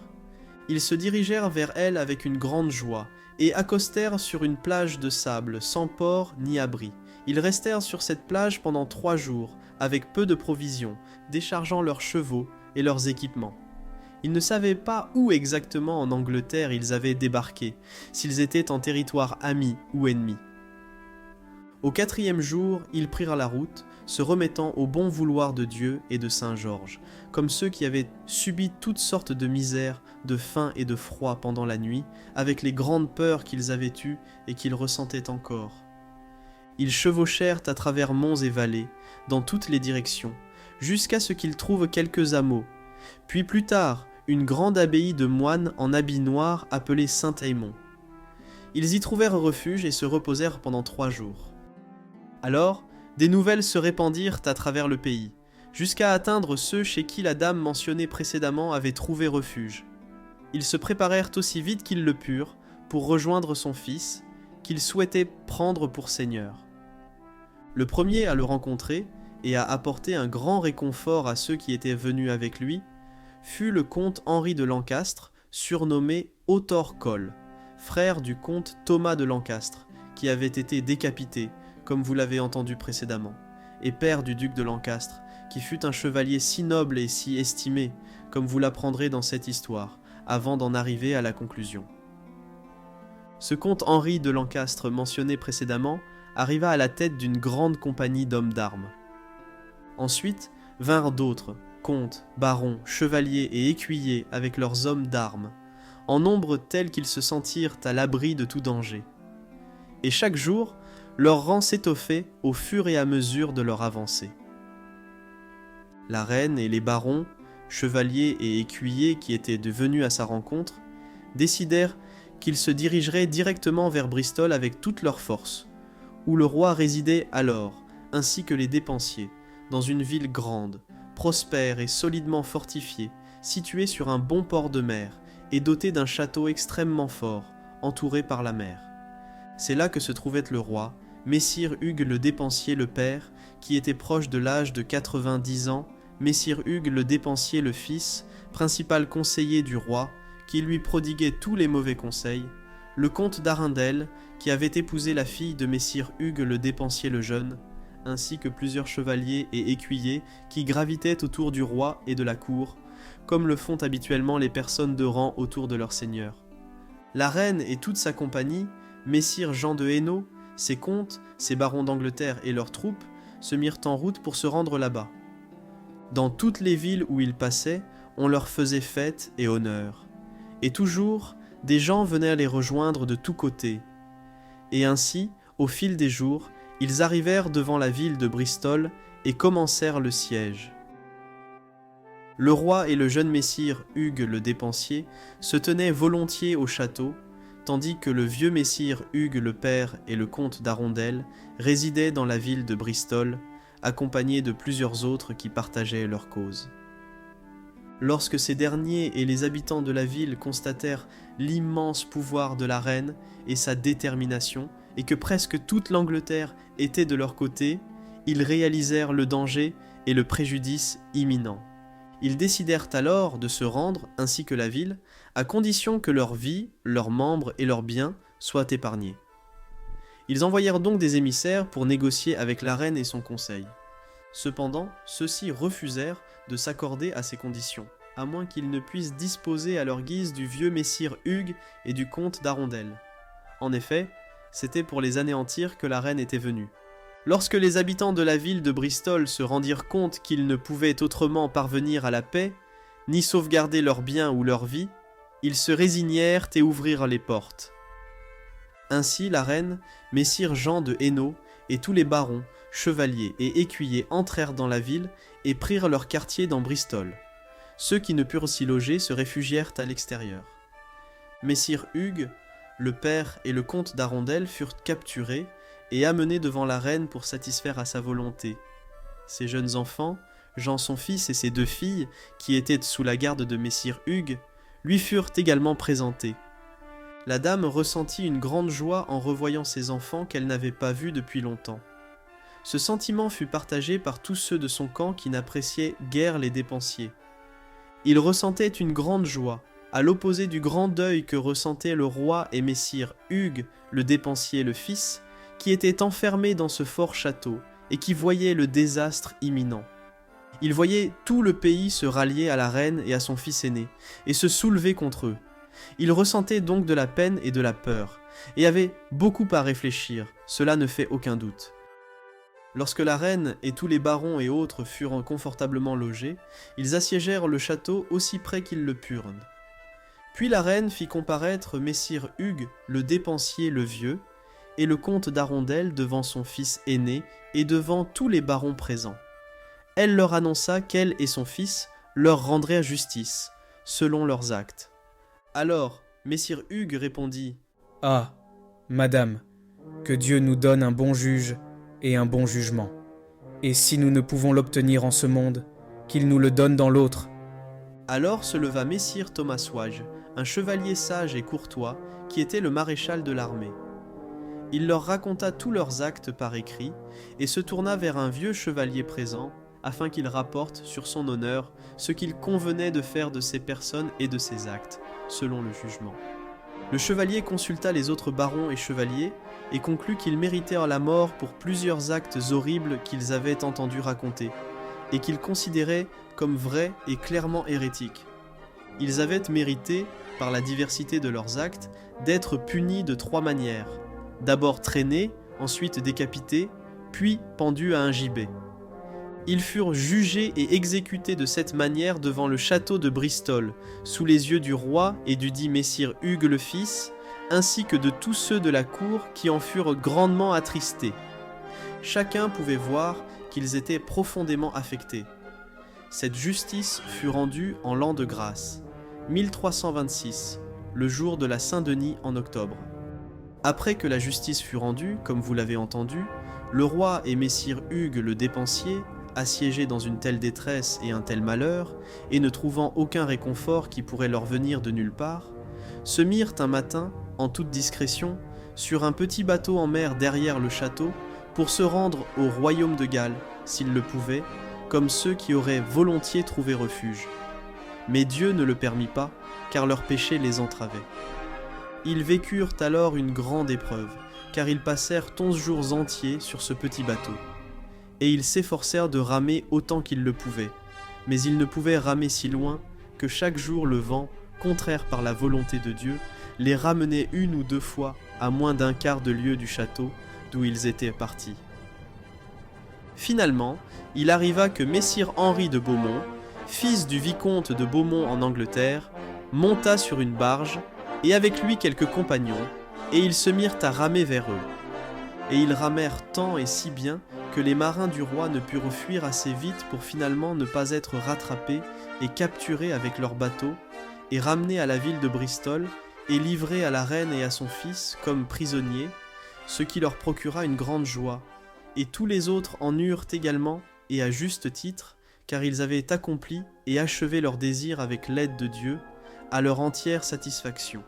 Ils se dirigèrent vers elle avec une grande joie et accostèrent sur une plage de sable, sans port ni abri. Ils restèrent sur cette plage pendant 3 jours, avec peu de provisions, déchargeant leurs chevaux et leurs équipements. Ils ne savaient pas où exactement en Angleterre ils avaient débarqué, s'ils étaient en territoire ami ou ennemi. Au 4e jour, ils prirent la route, se remettant au bon vouloir de Dieu et de Saint Georges, comme ceux qui avaient subi toutes sortes de misères, de faim et de froid pendant la nuit, avec les grandes peurs qu'ils avaient eues et qu'ils ressentaient encore. Ils chevauchèrent à travers monts et vallées, dans toutes les directions, jusqu'à ce qu'ils trouvent quelques hameaux, puis plus tard, une grande abbaye de moines en habits noirs appelée Saint-Aymon. Ils y trouvèrent refuge et se reposèrent pendant 3 jours. Alors, des nouvelles se répandirent à travers le pays, jusqu'à atteindre ceux chez qui la dame mentionnée précédemment avait trouvé refuge. Ils se préparèrent aussi vite qu'ils le purent pour rejoindre son fils, qu'ils souhaitaient prendre pour seigneur. Le premier à le rencontrer et à apporter un grand réconfort à ceux qui étaient venus avec lui fut le comte Henri de Lancastre, surnommé Hautor-Cole, frère du comte Thomas de Lancastre, qui avait été décapité, comme vous l'avez entendu précédemment, et père du duc de Lancastre, qui fut un chevalier si noble et si estimé, comme vous l'apprendrez dans cette histoire, avant d'en arriver à la conclusion. Ce comte Henri de Lancastre mentionné précédemment arriva à la tête d'une grande compagnie d'hommes d'armes. Ensuite vinrent d'autres, comtes, barons, chevaliers et écuyers avec leurs hommes d'armes, en nombre tel qu'ils se sentirent à l'abri de tout danger. Et chaque jour, leur rang s'étoffait au fur et à mesure de leur avancée. La reine et les barons, chevaliers et écuyers qui étaient venus à sa rencontre, décidèrent qu'ils se dirigeraient directement vers Bristol avec toute leur force, où le roi résidait alors, ainsi que les dépensiers, dans une ville grande, prospère et solidement fortifiée, située sur un bon port de mer et dotée d'un château extrêmement fort, entouré par la mer. C'est là que se trouvait le roi, Messire Hugues le Dépensier le père, qui était proche de l'âge de 90 ans, Messire Hugues le Dépensier le fils, principal conseiller du roi, qui lui prodiguait tous les mauvais conseils, le comte d'Arundel, qui avait épousé la fille de Messire Hugues le Dépensier le jeune, ainsi que plusieurs chevaliers et écuyers qui gravitaient autour du roi et de la cour, comme le font habituellement les personnes de rang autour de leur seigneur. La reine et toute sa compagnie, Messire Jean de Hainaut, ses comtes, ses barons d'Angleterre et leurs troupes, se mirent en route pour se rendre là-bas. Dans toutes les villes où ils passaient, on leur faisait fête et honneur. Et toujours, des gens venaient les rejoindre de tous côtés. Et ainsi, au fil des jours, ils arrivèrent devant la ville de Bristol et commencèrent le siège. Le roi et le jeune messire Hugues le Dépensier se tenaient volontiers au château, tandis que le vieux messire Hugues le père et le comte d'Arundel résidaient dans la ville de Bristol, accompagnés de plusieurs autres qui partageaient leur cause. Lorsque ces derniers et les habitants de la ville constatèrent l'immense pouvoir de la reine et sa détermination, et que presque toute l'Angleterre était de leur côté, ils réalisèrent le danger et le préjudice imminent. Ils décidèrent alors de se rendre, ainsi que la ville, à condition que leur vie, leurs membres et leurs biens soient épargnés. Ils envoyèrent donc des émissaires pour négocier avec la reine et son conseil. Cependant, ceux-ci refusèrent de s'accorder à ces conditions, à moins qu'ils ne puissent disposer à leur guise du vieux messire Hugues et du comte d'Arundel. En effet, c'était pour les anéantir que la reine était venue. Lorsque les habitants de la ville de Bristol se rendirent compte qu'ils ne pouvaient autrement parvenir à la paix, ni sauvegarder leurs biens ou leur vie, ils se résignèrent et ouvrirent les portes. Ainsi la reine, messire Jean de Hainaut et tous les barons, chevaliers et écuyers entrèrent dans la ville et prirent leur quartier dans Bristol. Ceux qui ne purent s'y loger se réfugièrent à l'extérieur. Messire Hugues, le père et le comte d'Arondel furent capturés et amenés devant la reine pour satisfaire à sa volonté. Ces jeunes enfants, Jean son fils et ses 2 filles, qui étaient sous la garde de messire Hugues, lui furent également présentés. La dame ressentit une grande joie en revoyant ses enfants qu'elle n'avait pas vus depuis longtemps. Ce sentiment fut partagé par tous ceux de son camp qui n'appréciaient guère les dépensiers. Ils ressentaient une grande joie, à l'opposé du grand deuil que ressentaient le roi et messire Hugues, le dépensier le fils, qui étaient enfermés dans ce fort château et qui voyaient le désastre imminent. Ils voyaient tout le pays se rallier à la reine et à son fils aîné, et se soulever contre eux. Ils ressentaient donc de la peine et de la peur, et avaient beaucoup à réfléchir, cela ne fait aucun doute. Lorsque la reine et tous les barons et autres furent confortablement logés, ils assiégèrent le château aussi près qu'ils le purent. Puis la reine fit comparaître messire Hugues, le dépensier le vieux, et le comte d'Arondel devant son fils aîné et devant tous les barons présents. Elle leur annonça qu'elle et son fils leur rendraient justice, selon leurs actes. Alors, messire Hugues répondit : « Ah, madame, que Dieu nous donne un bon juge et un bon jugement. Et si nous ne pouvons l'obtenir en ce monde, qu'il nous le donne dans l'autre. » Alors se leva messire Thomas Wage, un chevalier sage et courtois, qui était le maréchal de l'armée. Il leur raconta tous leurs actes par écrit, et se tourna vers un vieux chevalier présent, afin qu'il rapporte, sur son honneur, ce qu'il convenait de faire de ces personnes et de ses actes, selon le jugement. Le chevalier consulta les autres barons et chevaliers, et conclut qu'ils méritèrent la mort pour plusieurs actes horribles qu'ils avaient entendu raconter, et qu'ils considéraient comme vrais et clairement hérétiques. Ils avaient mérité, par la diversité de leurs actes, d'être punis de 3 manières. D'abord traînés, ensuite décapités, puis pendus à un gibet. Ils furent jugés et exécutés de cette manière devant le château de Bristol, sous les yeux du roi et du dit messire Hugues le fils, ainsi que de tous ceux de la cour qui en furent grandement attristés. Chacun pouvait voir qu'ils étaient profondément affectés. Cette justice fut rendue en l'an de grâce, 1326, le jour de la Saint-Denis en octobre. Après que la justice fut rendue, comme vous l'avez entendu, le roi et messire Hugues le dépensier, assiégés dans une telle détresse et un tel malheur, et ne trouvant aucun réconfort qui pourrait leur venir de nulle part, se mirent un matin, en toute discrétion, sur un petit bateau en mer derrière le château, pour se rendre au royaume de Galles, s'ils le pouvaient, comme ceux qui auraient volontiers trouvé refuge. Mais Dieu ne le permit pas, car leur péché les entravait. Ils vécurent alors une grande épreuve, car ils passèrent 11 jours entiers sur ce petit bateau. Et ils s'efforcèrent de ramer autant qu'ils le pouvaient, mais ils ne pouvaient ramer si loin que chaque jour le vent, contraire par la volonté de Dieu, les ramenait 1 ou 2 fois à moins d'1 quart de lieue du château d'où ils étaient partis. Finalement, il arriva que messire Henri de Beaumont, fils du vicomte de Beaumont en Angleterre, monta sur une barge, et avec lui quelques compagnons, et ils se mirent à ramer vers eux. Et ils ramèrent tant et si bien que les marins du roi ne purent fuir assez vite pour finalement ne pas être rattrapés et capturés avec leur bateau, et ramenés à la ville de Bristol, et livrés à la reine et à son fils comme prisonniers, ce qui leur procura une grande joie. Et tous les autres en eurent également, et à juste titre, car ils avaient accompli et achevé leur désir avec l'aide de Dieu, à leur entière satisfaction.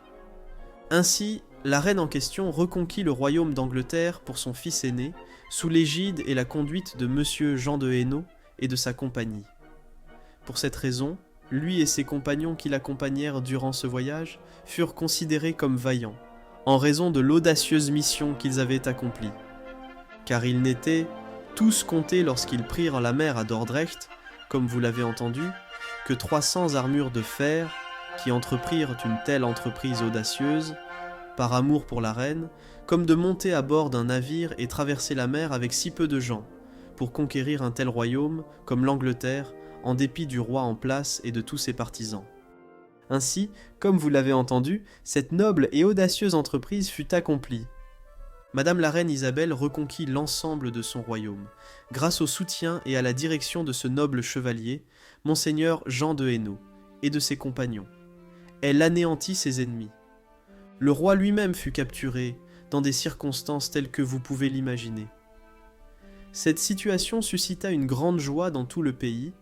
Ainsi, la reine en question reconquit le royaume d'Angleterre pour son fils aîné, sous l'égide et la conduite de monsieur Jean de Hainaut et de sa compagnie. Pour cette raison, lui et ses compagnons qui l'accompagnèrent durant ce voyage furent considérés comme vaillants, en raison de l'audacieuse mission qu'ils avaient accomplie. Car ils n'étaient tous comptés lorsqu'ils prirent la mer à Dordrecht, comme vous l'avez entendu, que 300 armures de fer, qui entreprirent une telle entreprise audacieuse, par amour pour la reine, comme de monter à bord d'un navire et traverser la mer avec si peu de gens, pour conquérir un tel royaume comme l'Angleterre, en dépit du roi en place et de tous ses partisans. Ainsi, comme vous l'avez entendu, cette noble et audacieuse entreprise fut accomplie. Madame la reine Isabelle reconquit l'ensemble de son royaume, grâce au soutien et à la direction de ce noble chevalier, monseigneur Jean de Hainaut, et de ses compagnons. Elle anéantit ses ennemis. Le roi lui-même fut capturé, dans des circonstances telles que vous pouvez l'imaginer. Cette situation suscita une grande joie dans tout le pays,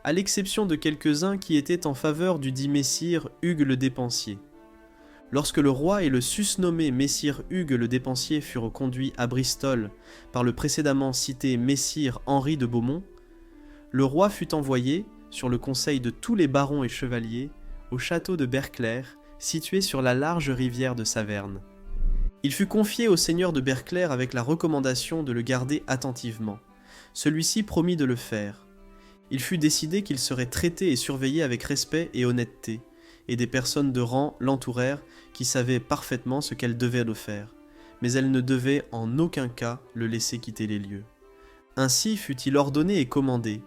à l'exception de quelques-uns qui étaient en faveur du dit messire Hugues le Dépensier. Lorsque le roi et le susnommé messire Hugues le Dépensier furent conduits à Bristol par le précédemment cité messire Henri de Beaumont, le roi fut envoyé, sur le conseil de tous les barons et chevaliers, au château de Berclair, situé sur la large rivière de Saverne. Il fut confié au seigneur de Berclair avec la recommandation de le garder attentivement. Celui-ci promit de le faire. Il fut décidé qu'il serait traité et surveillé avec respect et honnêteté, et des personnes de rang l'entourèrent qui savaient parfaitement ce qu'elles devaient le faire, mais elles ne devaient en aucun cas le laisser quitter les lieux. Ainsi fut-il ordonné et commandé,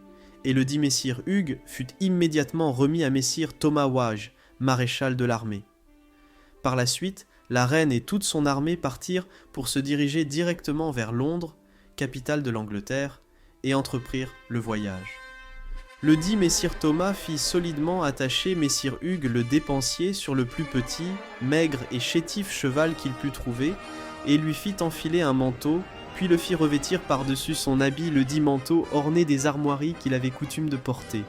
et le dit messire Hugues fut immédiatement remis à messire Thomas Wage, maréchal de l'armée. Par la suite, la reine et toute son armée partirent pour se diriger directement vers Londres, capitale de l'Angleterre, et entreprirent le voyage. Le dit messire Thomas fit solidement attacher messire Hugues le Dépensier sur le plus petit, maigre et chétif cheval qu'il put trouver, et lui fit enfiler un manteau, puis le fit revêtir par-dessus son habit le dit manteau orné des armoiries qu'il avait coutume de porter.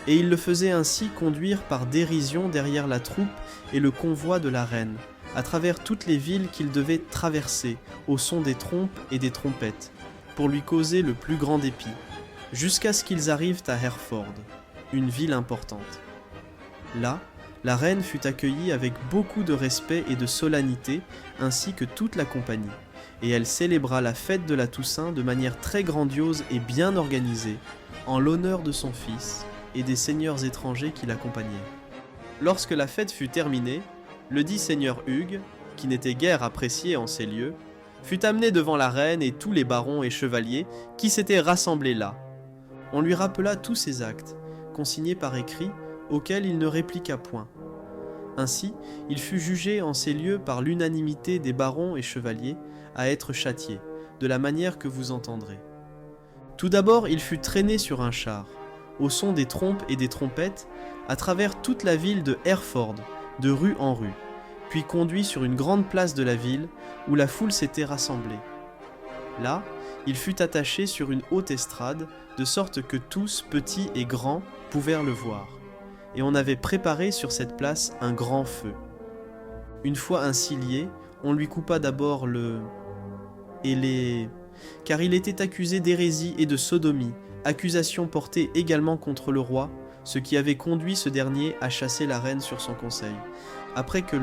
Et il le faisait ainsi conduire par dérision derrière la troupe et le convoi de la reine, à travers toutes les villes qu'il devait traverser, au son des trompes et des trompettes, pour lui causer le plus grand dépit, jusqu'à ce qu'ils arrivent à Hereford, une ville importante. Là, la reine fut accueillie avec beaucoup de respect et de solennité, ainsi que toute la compagnie, et elle célébra la fête de la Toussaint de manière très grandiose et bien organisée, en l'honneur de son fils et des seigneurs étrangers qui l'accompagnaient. Lorsque la fête fut terminée, le dit seigneur Hugues, qui n'était guère apprécié en ces lieux, fut amené devant la reine et tous les barons et chevaliers qui s'étaient rassemblés là. On lui rappela tous ses actes, consignés par écrit, auxquels il ne répliqua point. Ainsi, il fut jugé en ces lieux par l'unanimité des barons et chevaliers à être châtié, de la manière que vous entendrez. Tout d'abord, il fut traîné sur un char, au son des trompes et des trompettes, à travers toute la ville de Hereford, de rue en rue, puis conduit sur une grande place de la ville où la foule s'était rassemblée. Là, il fut attaché sur une haute estrade, de sorte que tous, petits et grands, pouvèrent le voir, et on avait préparé sur cette place un grand feu. Une fois ainsi lié, on lui coupa d'abord car il était accusé d'hérésie et de sodomie, accusation portée également contre le roi, ce qui avait conduit ce dernier à chasser la reine sur son conseil. Après que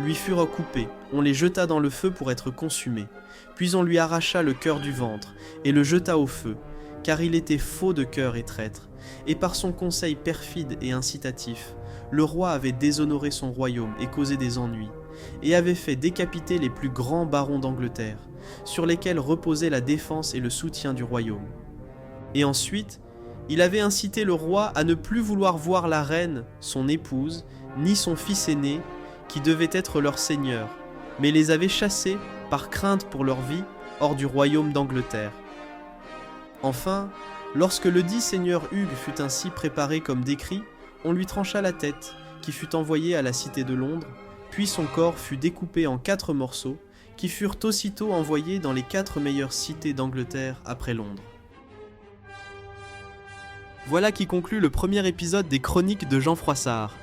lui furent coupés, on les jeta dans le feu pour être consumés. Puis on lui arracha le cœur du ventre et le jeta au feu, car il était faux de cœur et traître. Et par son conseil perfide et incitatif, le roi avait déshonoré son royaume et causé des ennuis, et avait fait décapiter les plus grands barons d'Angleterre, sur lesquels reposait la défense et le soutien du royaume. Et ensuite, il avait incité le roi à ne plus vouloir voir la reine, son épouse, ni son fils aîné, qui devait être leur seigneur, mais les avait chassés, par crainte pour leur vie, hors du royaume d'Angleterre. Enfin, lorsque le dit seigneur Hugues fut ainsi préparé comme décrit, on lui trancha la tête, qui fut envoyée à la cité de Londres, puis son corps fut découpé en 4 morceaux, qui furent aussitôt envoyés dans les 4 meilleures cités d'Angleterre après Londres. Voilà qui conclut le premier épisode des Chroniques de Jean Froissart.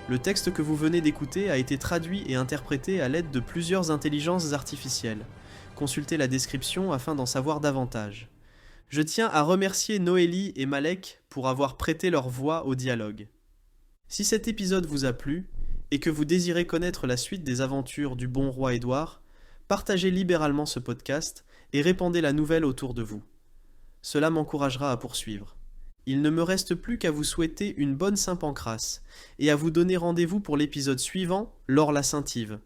Le texte que vous venez d'écouter a été traduit et interprété à l'aide de plusieurs intelligences artificielles. Consultez la description afin d'en savoir davantage. Je tiens à remercier Noélie et Malek pour avoir prêté leur voix au dialogue. Si cet épisode vous a plu, et que vous désirez connaître la suite des aventures du bon roi Édouard, partagez libéralement ce podcast et répandez la nouvelle autour de vous. Cela m'encouragera à poursuivre. Il ne me reste plus qu'à vous souhaiter une bonne Saint-Pancrace et à vous donner rendez-vous pour l'épisode suivant, lors la Saint-Yves.